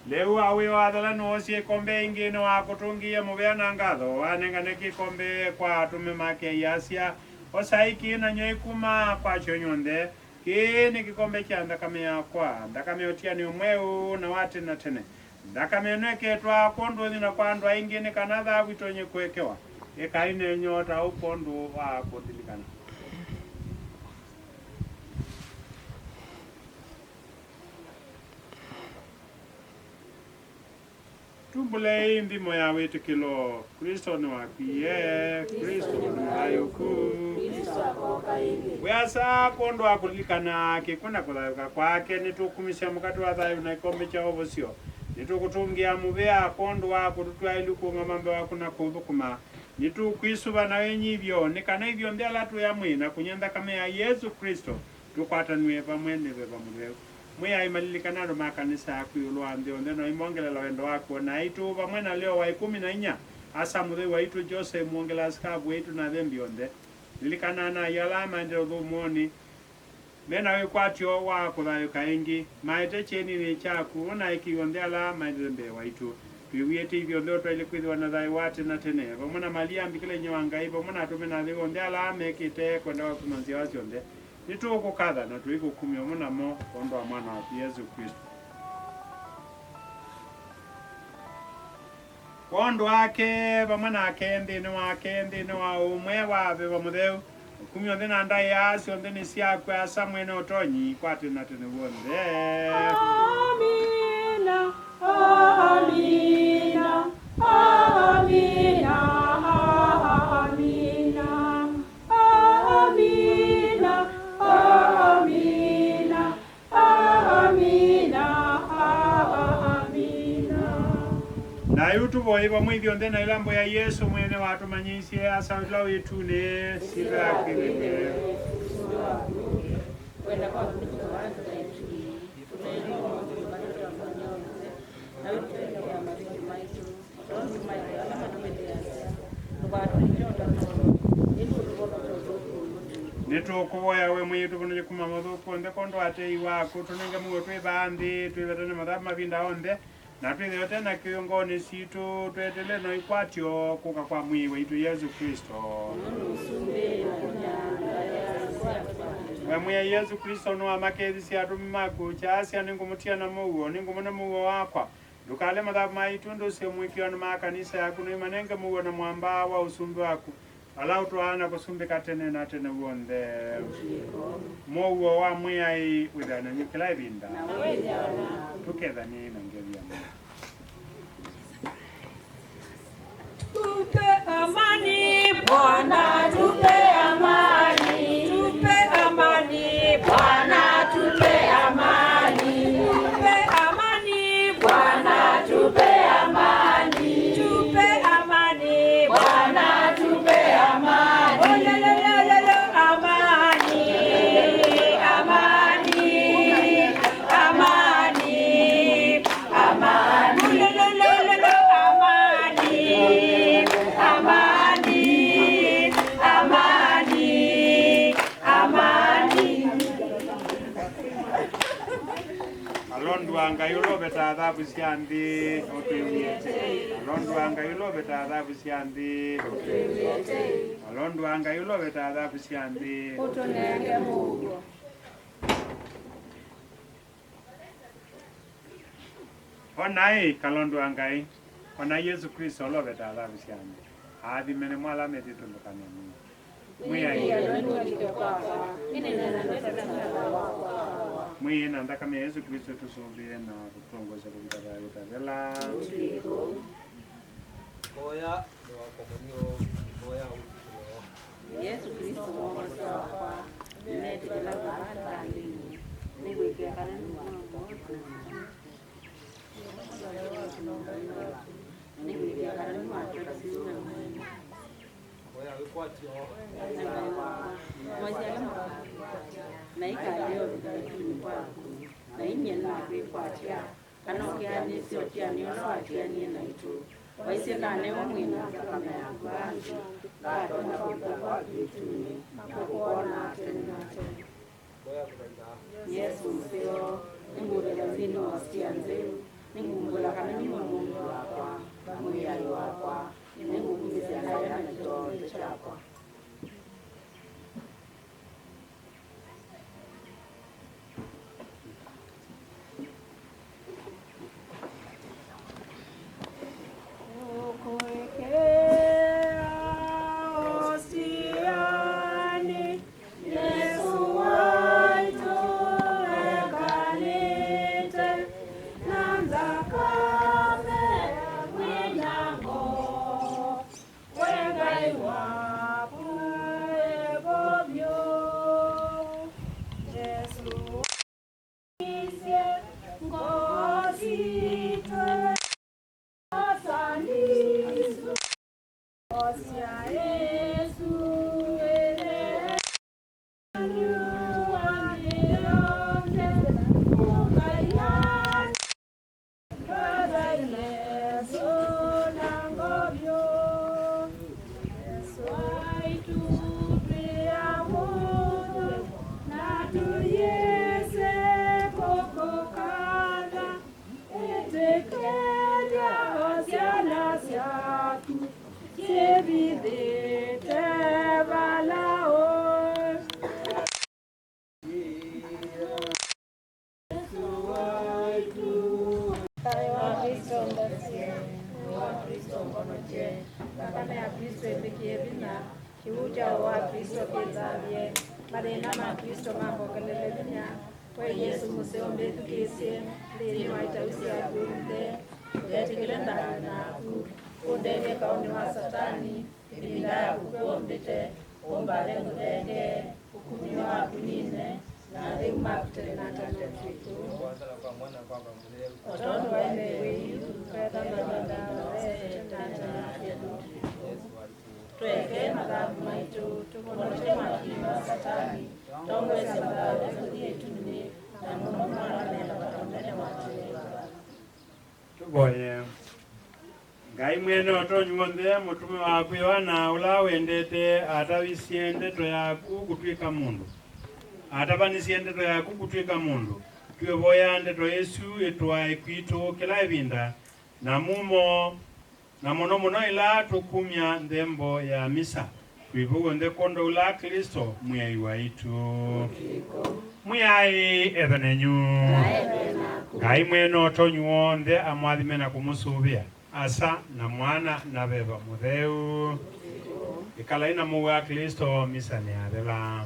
Leo awe wadhala nosie kombe ingine wakutungia muvea na ngatho wanengane kikombe kwa tume make yasia osaiki na nyoikuma kwa chonyonde kini kikombe cha ndakame yakwa ndakame otia ni umweu na wate na tene ndakame neketwa kondo na kwandwa ingine kanatha witonye kwekewa ekaine nyota ukondo wa kondilikana. Tumbule ndimo ya wetukilo Kristo ni wakiye Kristo ni wayuku weasa kondo akulikana kikuna kulayuka kwake nitukumisha mukati wa thayu na ikombe cha ovosio nitukutungia muvea kondo wako tutwailuku mamambe wako na kuthukuma nitukwisuva na wenyivyo nikana hivyo ndela tu ya mwina kunyenda kame ya Yesu Kristo tukwatanwe pamwene beba muveu mweya imalikanano makanisa yaku ande onde no imongelela wendo wako na itu pamwena leo wa 14 asa muthe waitu Jose muongela askabu wetu na thembi onde lilikanana yalama ndio dhumoni mena we kwatyo wa kuthayuka ingi maete cheni ni chaku na ikionde alama ndio waitu piwiete hivyo leo twile kwithwa na thai wate na tene pamwena malia mbikile nyawanga ipo mwana tumena leo onde alama ekite kwenda kumanzia wasionde nituko kadha na tuiko kumyo muna mo kondo wa mwana wa Yesu Kristo kondo wake pamwana akende ni wa umwe wabe bamutheu kumyo ndena ndai asi ondeni siakwe asa mwene otonyi kwate na tene wonde. Amina, amina, amina, amina, amina, amina, amina, amina. Na YouTube waiva mwivyo ndena ilambo ya Yesu mwene watu manyisi asa ula wetune sila kilime nitukuvoya we mwitu kuno kuma mathuku onthe kondo atei waku tunenge muo twi banthi twivetane mathabu mavinda onthe na twithe na kiungoni citu twetele no ikwatio kuka kwa mwiwe itu Yesu Kristo we mwiya Yesu Kristo no amakethi cia atumi maku chacia ningumutia na muo ningumuna muo wakwa ndukale mathabu maitu nducio mwikio na makanisa yaku no imanenge muo na mwamba wa usumbi waku ala utwana kusumbika tene na tene wonthe muo wa mwiyai withana nyikila ivinda tukethani na ngeria Tupe amani Bwana, tupe amani, tupe amani Bwana, tupe amani, tupe amani Bwana, tupe amani, tupe amani Bwana, tupe amani, oh la la la la la, amani, amani, amani, amani, oh la la la la la, amani. Amani, amani, amani. Alondwanga yulo beta adhabu siandi otwiyete. Alondwanga yulo beta adhabu siandi otwiyete. Alondwanga yulo beta adhabu siandi utunenge Mungu. Onai kalondwangai. Ona Yesu Kristo lo beta adhabu siandi. Adi mene mwala metitundukane Mungu. Mwina ndaka me Yesu Kristo tusubie na kutongoza kutavela. Oya wa komunio oya Yesu Kristo mwokozi wakwa netikela kubanda ni wiki kana ni oya wikwatio na ikaleo vituni kwaku na inye na kwikwatia kana ukianisio tianio swatianie na itu waisi kane umwina kama yaku bantu bado na kukuwa vituni kukuona tena na tena Yesu msio ningurela zino wastia nzeu ningumbula kana niwe mungu wakwa muyai wakwa ningumbizia naye na kitonde chakwa Marina ma Kristo mambo kalelenya kwa Yesu museombe tukese leni waita usia kunde yetikilenda na kundege kaoni wa satani bila kuombete ombale ngudenge ukunywa kunine na rema kutena tande tutu otondo waime weyu kada madanda tena tweke madhabu maitu tukonote makima satani tongweze madhabu kudie tunne na muno mwana nenda bakamene watu tugoye Ngai mwene otonyuonde mutume waku Yohana ula wendete atawisie ndeto yaku kutwika mundu. Atabanisiye ndeto yaku kutwika mundu. Tuyoboya ndeto Yesu etwa ekwito kila ebinda na muno ila tukumya ndembo ya misa. Twibugo ndekondo ula Kristo muyai waitu. Muyai ebenenyu. Ngai mwene otonyuonde amwathimena kumusubia. Asa na mwana na beba mutheu. Ikala ina muwa Kristo misa ni adela.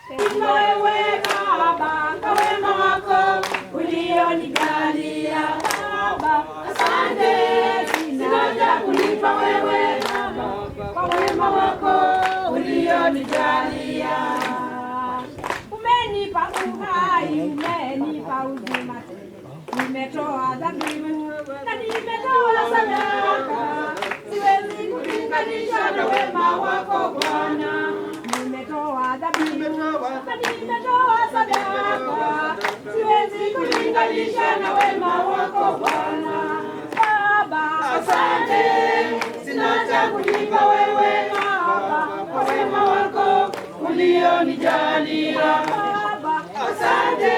Wewe Baba, kwa wema wako ulionijalia Baba, asante. Sina cha kulipa wewe Baba, kwa wema wako ulionijalia. Umenipa uhai, umenipa uzima tele. Nimetoa dhabihu na nimetoa sadaka, siwezi kulinganisha na wema wako Bwana. Nimetoa dhabihu na nimetoa sadaka, siwezi kulinganisha na wema wako Bwana. Baba, asante. Sina cha kulipa wewe Baba, kwa wema wako ulionijalia. Baba, asante.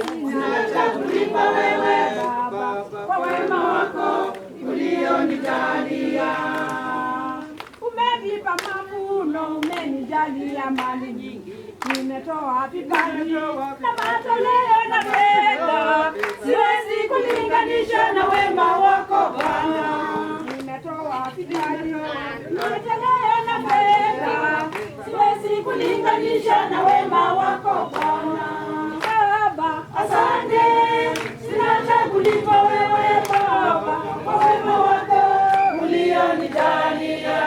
Sina cha kulipa wewe Baba, kwa wema wako ulionijalia. Umenipa mavuno, umenijalia mali nyingi. Nimetoa vipaji na matoleo na fedha, siwezi kulinganisha na wema wako Bwana. Nimetoa vipaji na matoleo na fedha, siwezi kulinganisha na wema wako Bwana. Baba, asante. Sina cha kulipa wewe Baba, kwa wema wako ulionijalia.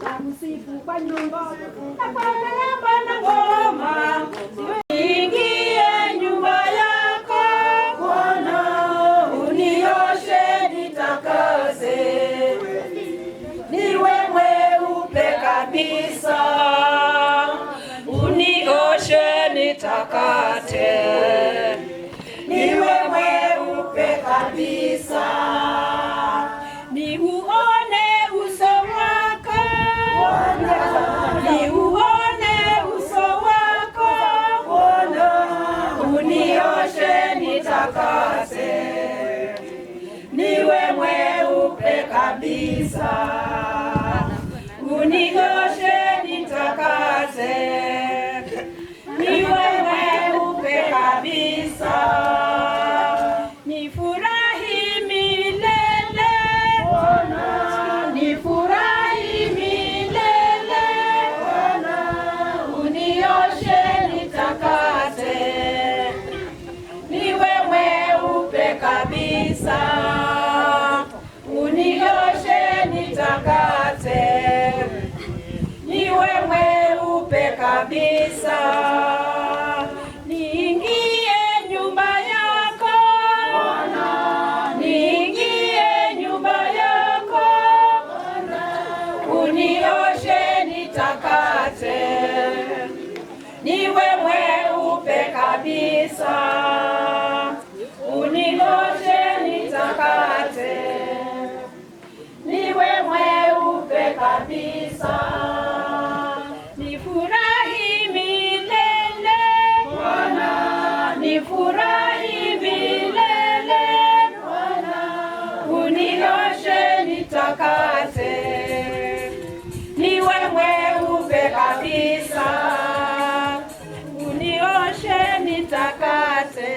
Na msifu kwa nyumba na kwa nderemo na ngoma. Ingie nyumba yako Bwana, unioshe nitakase, niwe mweupe kabisa. Unioshe nitakate, niwe mweupe kabisa. Niuone uso wako Bwana, niuone uso wako Bwana, unioshe nitakase, niwe mweupe kabisa. Unioshe nitakase, niwe mweupe kabisa. Nifurahi milele Bwana, nifurahi milele Bwana, unioshe nitakase, niwe mweupe kabisa. Unioshe nitakase, niwe mweupe kabisa. Niingie nyumba yako Bwana, niingie nyumba yako Bwana, unioshe nitakase, niwe mweupe kabisa. Unioshe nitakase, niwe mweupe kabisa. Nifurahi milele Bwana, nifurahi milele Bwana, unioshe nitakase, niwe mweupe kabisa. Unioshe nitakase,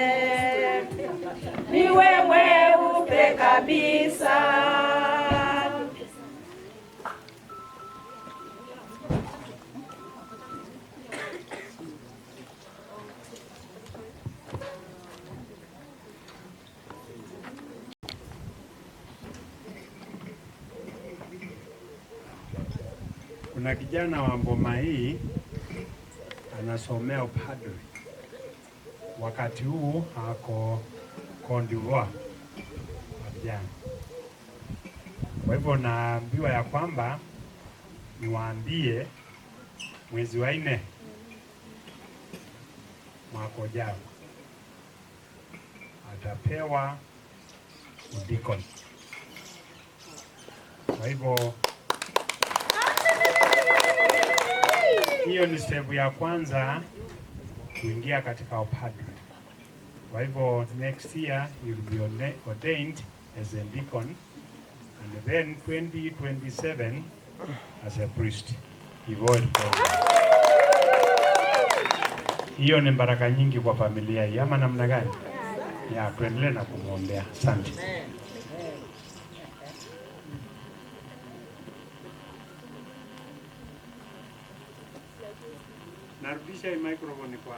niwe mweupe kabisa. Kuna kijana wa ngoma hii anasomea upadri. Wakati huu ako Cote d'Ivoire vijana. Kwa hivyo naambiwa ya kwamba niwaambie mwezi wa 4 mwaka ujao atapewa udikon. Kwa hivyo hiyo ni step ya kwanza kuingia katika upadre. Kwa hivyo next year you will be ordained as a deacon and then 2027 as a priest. Hiyo ni baraka nyingi kwa familia hii, ama namna gani? Ya, tuendelee na kumwombea. Asante. Narudisha hii microphone kwa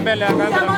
mbele ya kamera.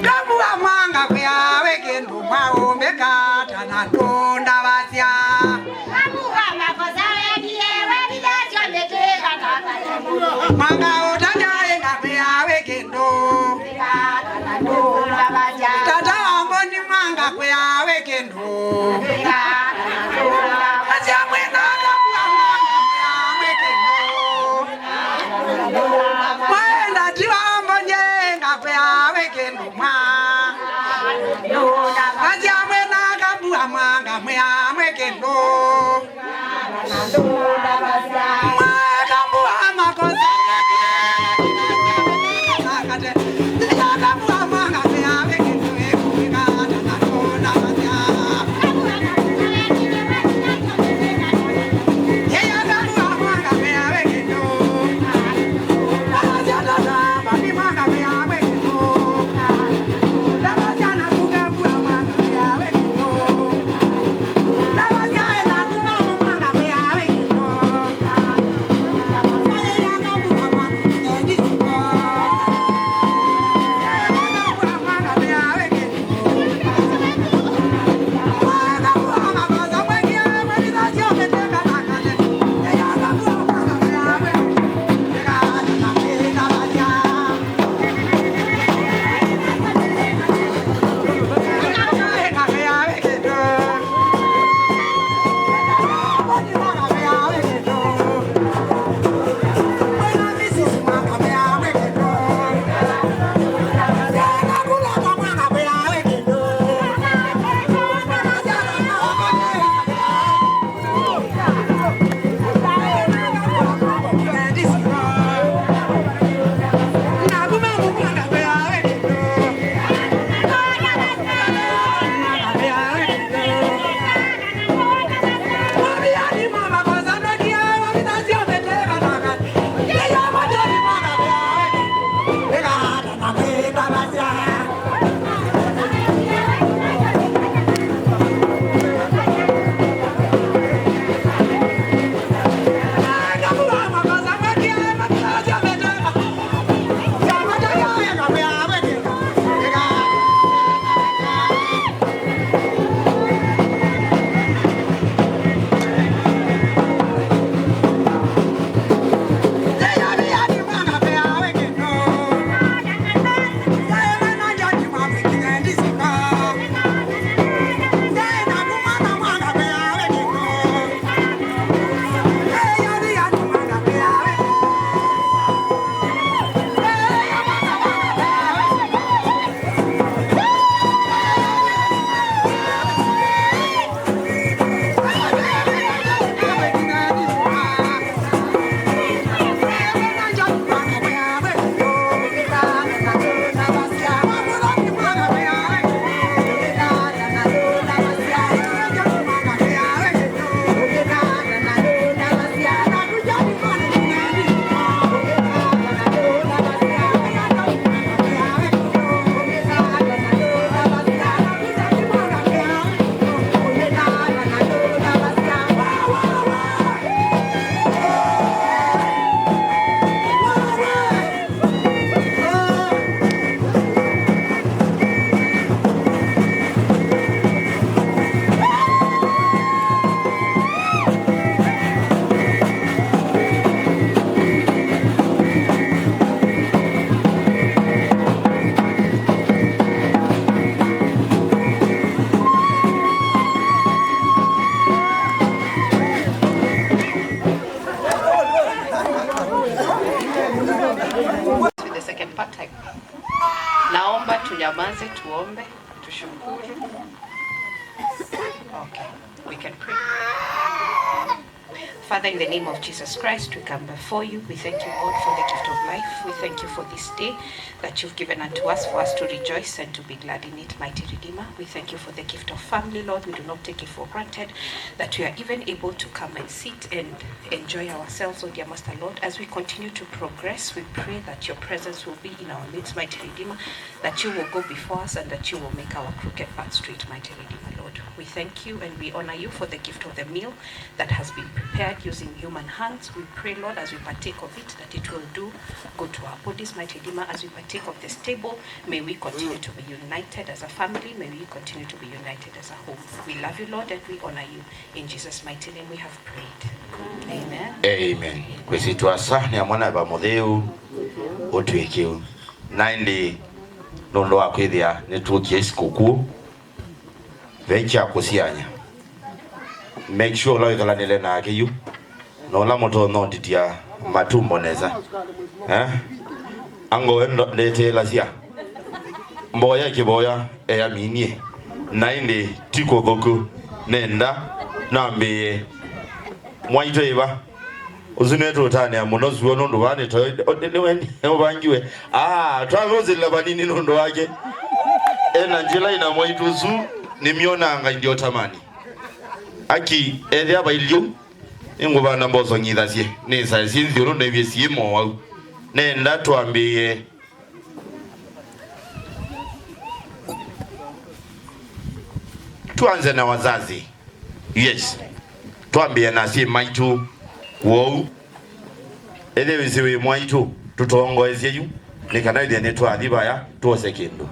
Kamu amanga kwa wekendu mwao meka tanatunda vasia. Kamu amakosa wekie webida chondete kataka. Manga utanya enga kwa wekendu meka tanatunda vasia. Tata amboni manga kwa wekendu meka tanatunda vasia. Mwena kamu amanga kwa wekendu mwenda tiwa amboni kwa wekendu mwa. Aja mwena kabu amanga mwea mwekendo. Mwea kabu amakosa. Ya kabu amanga mwea mwekendo. Tunyamaze tuombe, tushukuru. Okay, we can pray. Father, in the name of Jesus Christ, we come before you. We thank you, Lord, for the gift of life. We thank you for this day that you've given unto us for us to rejoice and to be glad in it, mighty Redeemer. We thank you for the gift of family, Lord. We do not take it for granted that we are even able to come and sit and enjoy ourselves, oh dear Master Lord. As we continue to progress, we pray that your presence will be in our midst, mighty Redeemer, that you will go before us and that you will make our crooked path straight, mighty Redeemer, Lord. We thank you and we honor you for the gift of the meal that has been prepared using human hands. We pray, Lord, as we partake of it, that it will do good to our bodies, mighty Redeemer. As we partake of this table, may we continue to be united as a family. May we continue to be united as a home. We love you, Lord, and we honor you. In Jesus' mighty name we have prayed. Amen. Amen. Kwesi tuasa ni amwana ba modeu otwekeu. Naindi nondo akwithia ni tukie sikuku. Vencha kusianya. Make sure la ikala nile na akiyu. No la moto no titia matumbo neza. Ango ndete lasia. Mboya kiboya ya minie. Naindi tiko goku nenda nambe mwaito iba. Uzineto tani ya monozuo nondo wane niweni obangiwe. Twagozi labanini nondo wake. Njila ina mwaito zu nimiona anga ndio tamani. Aki aba ilio ingoba na mbozo nyidazie neza sinzi urundo ebyesi mo wa nenda twambiye tuanze na wazazi. Yes, twambiye na si maitu wo elewisiwe mwaitu tutongoezie yu nikanaide ne twadhiba ya tuose kindu.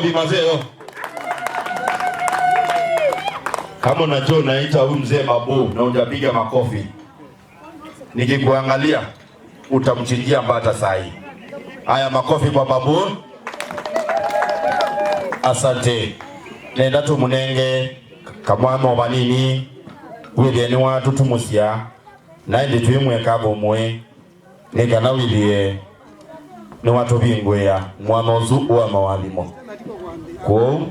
makofi mazeo. Kama unajua unaita huyu mzee babu na hujapiga makofi, nikikuangalia utamchinjia mbata sahi. Haya, makofi kwa babu. Asante. Nenda tumunenge kamwamo banini witheni watu tumusia na ndi twimweka bomwe nikana wilie ni watu bingwea mwana uzu wa mawalimo ko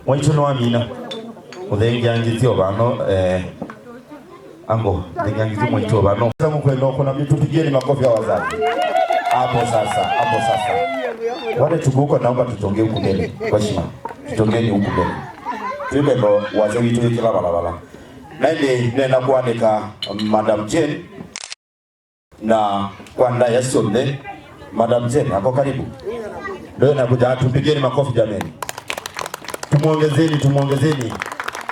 mwitu no amina uthengiangithio bano ango uthengiangithio mwitu bano kama kwenda kuna vitu pigieni makofi ya wazazi hapo sasa. Wale tuko naomba tutonge huko mbele kwa heshima, tutongeni huko mbele tuende ndo wazee wetu kila barabara nenda kuandika Madam Jane na kwanda ya sonde. Madam Jane hapo karibu ndio nakuja, tupigeni makofi jameni, tumuongezeni.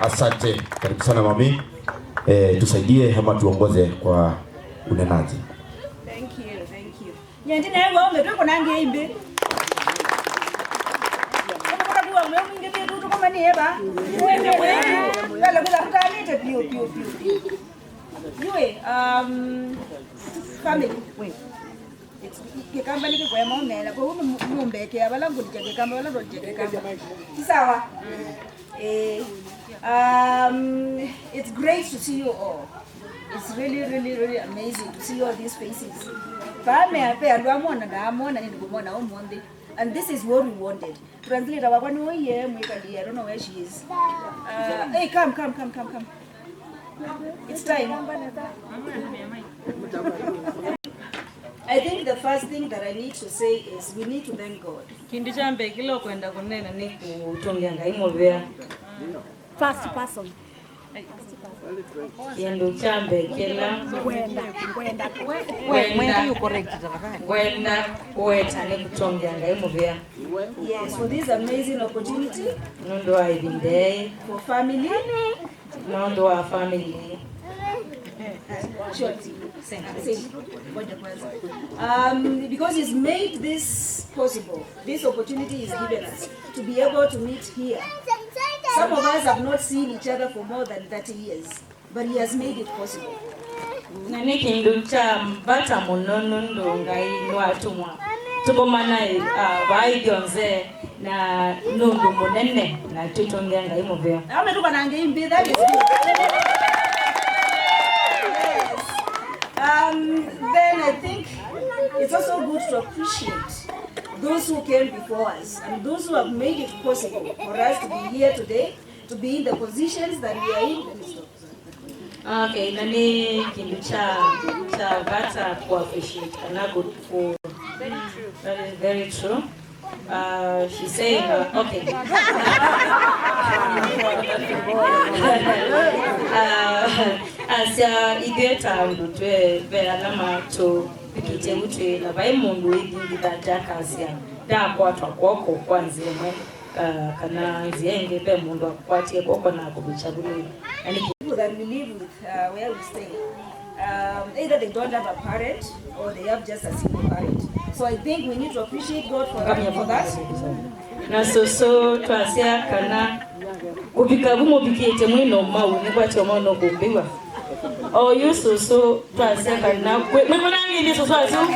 Asante, karibu sana mami. Tusaidie ama tuongoze kwa unenaji. Thank you. Nyendi na wewe umetoko nange imbe. Kama kwa wewe mwingi tu kama ni heba. Wala bila kutalete pio. Yue family. Wait. Kikamba niki kwa maomela kwa huko mumbeke abalangu ndike kamba wala ndike kamba. Sawa. It's great to see you all. It's really amazing to see all these faces. And this is what we wanted. Translate our one way here, I don't know where she is. Hey, come. It's time. I think the first thing that I need to say is we need to thank God. Kindichambe kilo kwenda kunena ni kutongianga imolvea. First person. Yendo chambe kila kwenda kueta ni kutongianga imolvea. Yes, for this amazing opportunity. Nondo wa ibinde for family. Nondo wa family. Because He's made this possible. This opportunity is given us to be able to meet here. Some of us have not seen each other for more than 30 years, but He has made it possible. Nani kinducha mbata munono ndonga inwatumwa. Tukomana baidionze na nundu munene na tutongenga imuvea. Ametuka nange imbi, that is good. Then I think it's also good to appreciate those who came before us and those who have made it possible for us to be here today, to be in the positions that we are in. Okay, nani kindu cha bata ku appreciate na good for. That is very true. She's saying, okay. Asya igeta ndutwe alama to pikite mutwe na bai mungu igi dataka asya da kwatwa kwoko kwanzemwe kana nzienge be mundu akwatie kwoko na kubichaguli. And people that we live with where we stay, either they don't have a parent or they have just a single parent. So I think we need to appreciate God for that. Na so twasya kana kubika bumo bikete mwino mawu ni kwati omono kumbiwa. Oh so twasya kana mwona ngi so aso.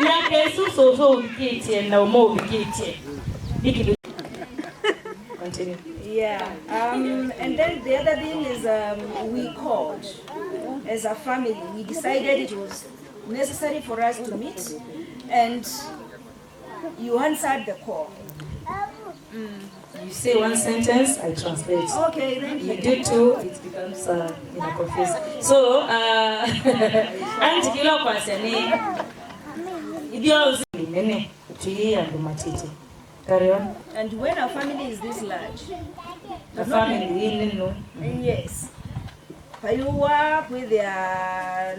Yake so bikete na omo bikete. Continue. Yeah. And then the other thing is we called as a family. We decided it was necessary for us to meet, and you answered the call. You say one sentence, I translate. Okay, thank you. You do two, it becomes confused. So, anti kilo kwa sene, ibyo nene tuyi and matiti. Carry on. And when our family is this large, the family, no. Yes. Payuwa kwithia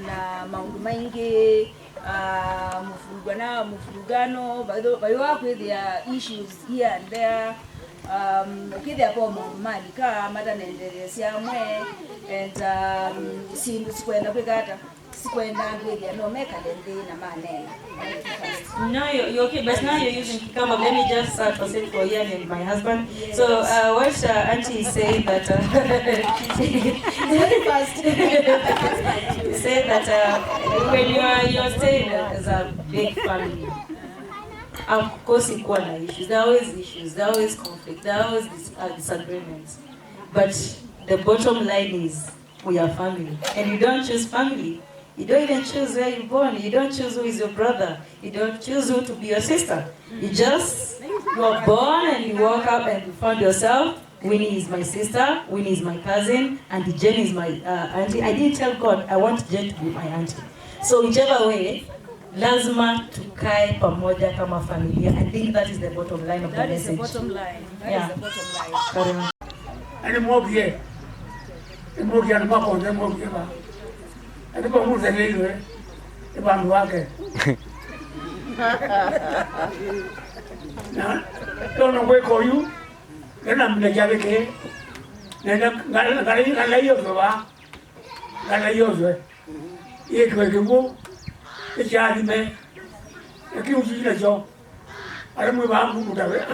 na maundu maingi mufurugano payuwa kwithia issues here and there kwithia po mali ka mata nenderesia mwe and sindu sikwenda kwikata No, you're okay, but now you're using Kikamba. Let me just translate for you and my husband. So what Auntie is saying that say that when you're staying as a big family, of course equal issues. There are always issues. There are always conflict. There are always disagreements. But the bottom line is we are family, and you don't choose family. You don't even choose where you're born. You don't choose who is your brother. You don't choose who to be your sister. You are born and you woke up and you found yourself. Winnie is my sister, Winnie is my cousin, and Jen is my auntie. I didn't tell God I want Jen to be my auntie. So whichever way, lazima tukae pamoja kama familia. I think that is the bottom line of the message. That is the bottom line. Yeah. That is the bottom line. Ani mogie. Mogie ani makonde mogie ba. Ani ba muze lele. E ba nwake. Na don't wait for you. Nena mnejale ke. Nena ngala yozo ba. Ngala yozo. Ye kwego. E jadi me. E ki uji na jo. Ara mu ba mu mutawe.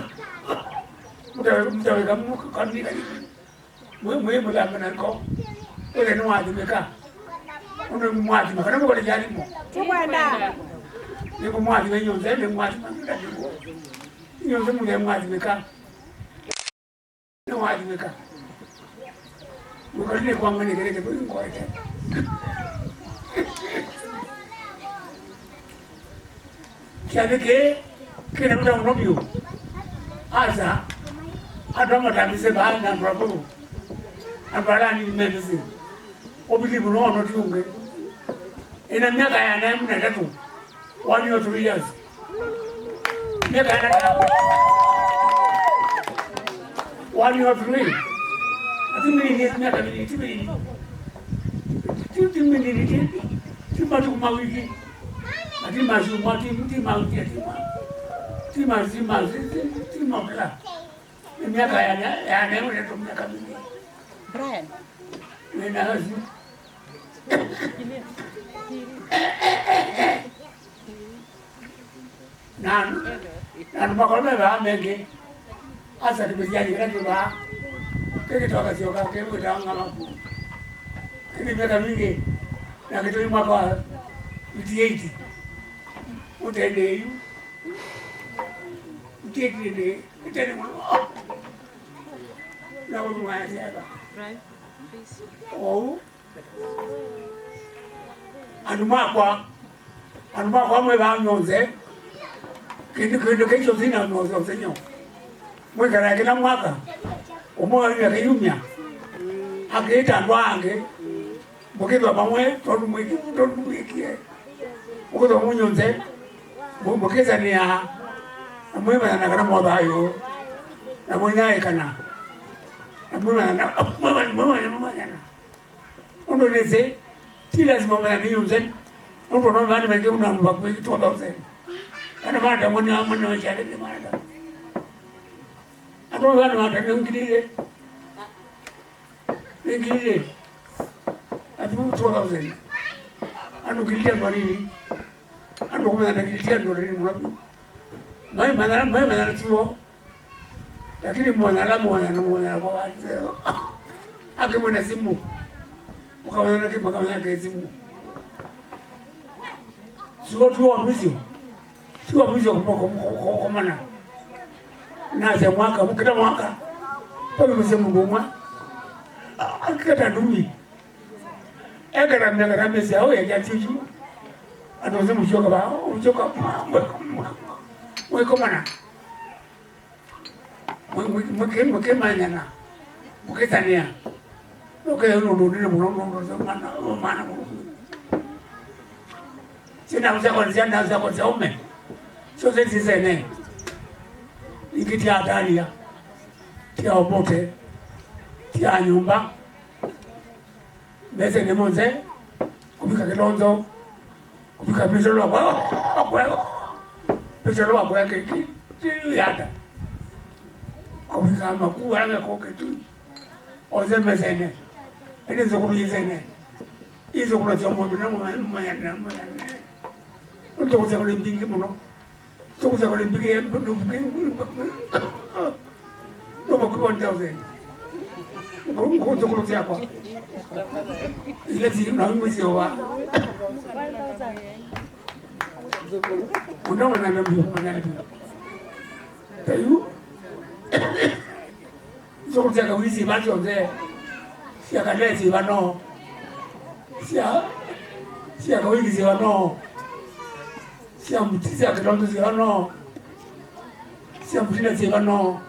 Mutawe kamu kan ni kali. Mu la menako. Ele no adi meka. Ono mu adi meka na ko le jadi mo. Tukwenda. Ni ko mu adi me yonze ni mu adi meka. Yonze mu le mu adi meka. No adi meka. Mu ko ni ko ngani kere ke ko ite. Kiabe ke na mta mnobio. Aza. Adama tamise ba na brabo. Abara ni medicine. Obili buno no tiunge. Ina miaka ya na mna tatu. 1 or 2 years. Miaka ya na 1 or 3. Ati mimi ni miaka ni tibi. Tibi ni tiba tu mawiki. Ati mazu mati mauti ati ma. Tiba kala. Miaka ya na mna tu miaka mingi. Brian. Nina hazi. Nan makolme ba mengi. Asa tibijani kati ba. Kiki toka sioka kemu tanga maku. Kini miaka mingi. Na kitu mwaka 88. Utende yu. Utende mwa. Na mwa siapa. Brian, please. Oh. Anumakwa mwe ba nyonze. Kindo kesho zina nyonze zenyo. Mwe kana kila mwaka. Omo ya kiyumya. Akita ndwange. Mukitwa pamwe todu mwikie. Ukutwa munyonze. Mukeza ni ya. Mwe bana kana mwabayo. Na mwe naye kana. Mwana uno nese tila zimama ni yunzen uno no bani bage una mbakwe 2000 ana mata mwana wa chale ni mata ato bani mata ngilile atu 2000 anu gilile bani anu kuma na gilile ndo ni mwapi mai madara tuo lakini mwana kwa wazee akimwona simu ukaona kama simu sio tu mwisho kwa maana na za mwaka mkita mwaka kwa msemo ngoma akata dumi ekara mnaka mesi au ya jatuju atoze mchoka ba mchoka mwe komana mwe manyana mukitania ukayonondonile munonondo mana sinauzakonzia ume sozezizene ikitia adalia tia obote tia nyumba meze nemonze kupika kilonzo kupika pisolo wakweke yada kupika makuu anga koke tu oze mezene ene zokuru yizene hizo kuna cha mmoja na mmoja ndio kwa sababu mbingi mno sio kwa sababu mbingi ndio kwa ndio kwa kwa ile zile na mwezi wa kuna wana ndio tayu sio kwa sababu hizi watu wazee sia kalezi wano sia kawili ziwano sia mtisa kidogo ziwano sia mtina ziwano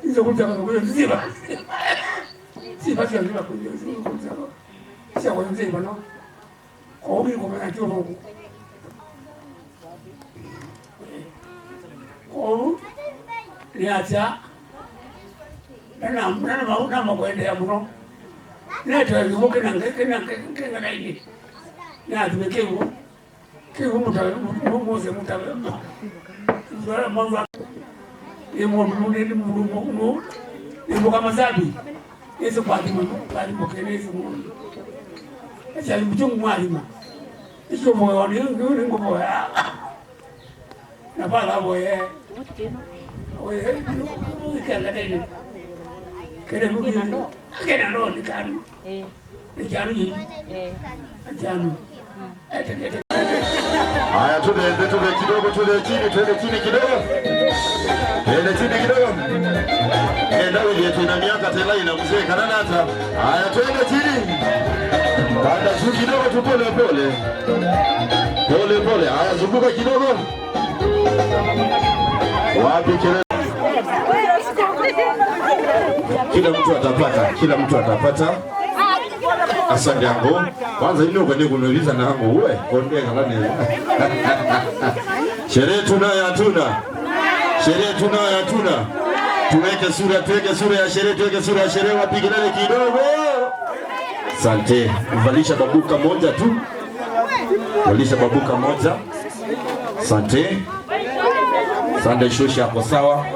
hizo kuja kwa ziwa si basi ndio kuja sia kwa ziwa no kwa hiyo kwa maana tu huko kwa niacha na makwenda mno neta yuko na nini na tumekevo kevo mmoja mama yemo kama zabi hizo kwa mkenezi mungu acha mchungu mwalimu hizo moyo ni ngopo na bala boye oye kanga deni kene mugini kene no nikanu nikanu yi ajanu Haya, tuende kidogo, tuende chini kidogo. Tuende chini kidogo. Nenda wewe tuna miaka tena ina mzee kanana hata. Haya, tuende chini. Panda juu kidogo tu pole pole. Pole pole. Haya, zunguka kidogo. Wapi kelele? Kila mtu atapata. Asante yangu. Kwanza ino kwani kuniuliza na yangu uwe konde kalani. Sherehe tunayo hatuna. Tuweke sura ya sherehe wapigane kidogo. Asante. Uvalisha babuka moja tu. Asante. Asante shosha hapo sawa.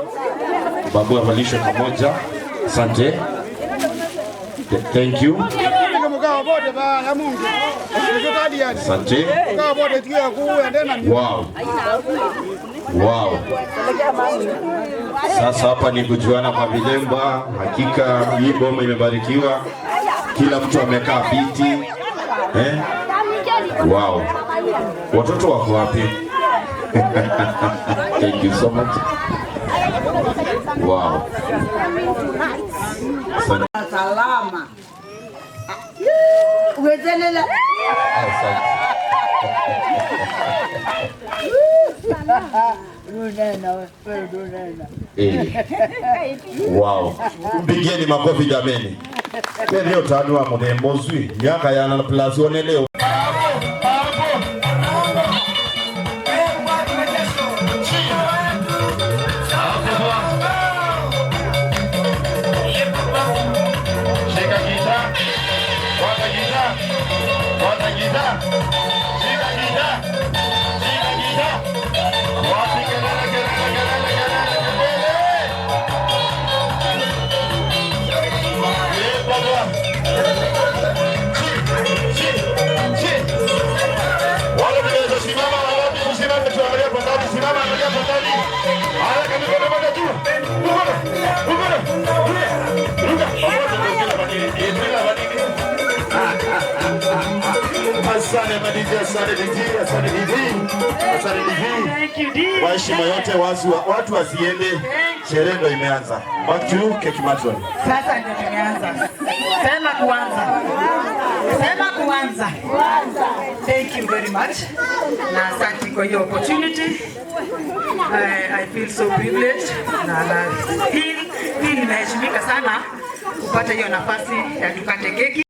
Babu avalisha pamoja. Asante. Thank you. Asante. Wow. Sasa hapa ni kujuana kwa vilemba. Hakika hii boma imebarikiwa. Kila mtu amekaa viti. Wow. Watoto wako wapi? Thank you so much. Wow. Salama. Uwezelela. Wow. Mpigeni makofi jameni. Leo tanua mudembozwi. Miaka ya na plasione leo. Kwa heshima yote watu wasiende, sherehe ndio imeanza. Back to Keki Matron. Sasa ndio tumeanza. Sema kuanza. Thank you very much. Na asante kwa hiyo opportunity. I feel so privileged na hii nimeheshimika sana kupata hiyo nafasi ya tukate keki.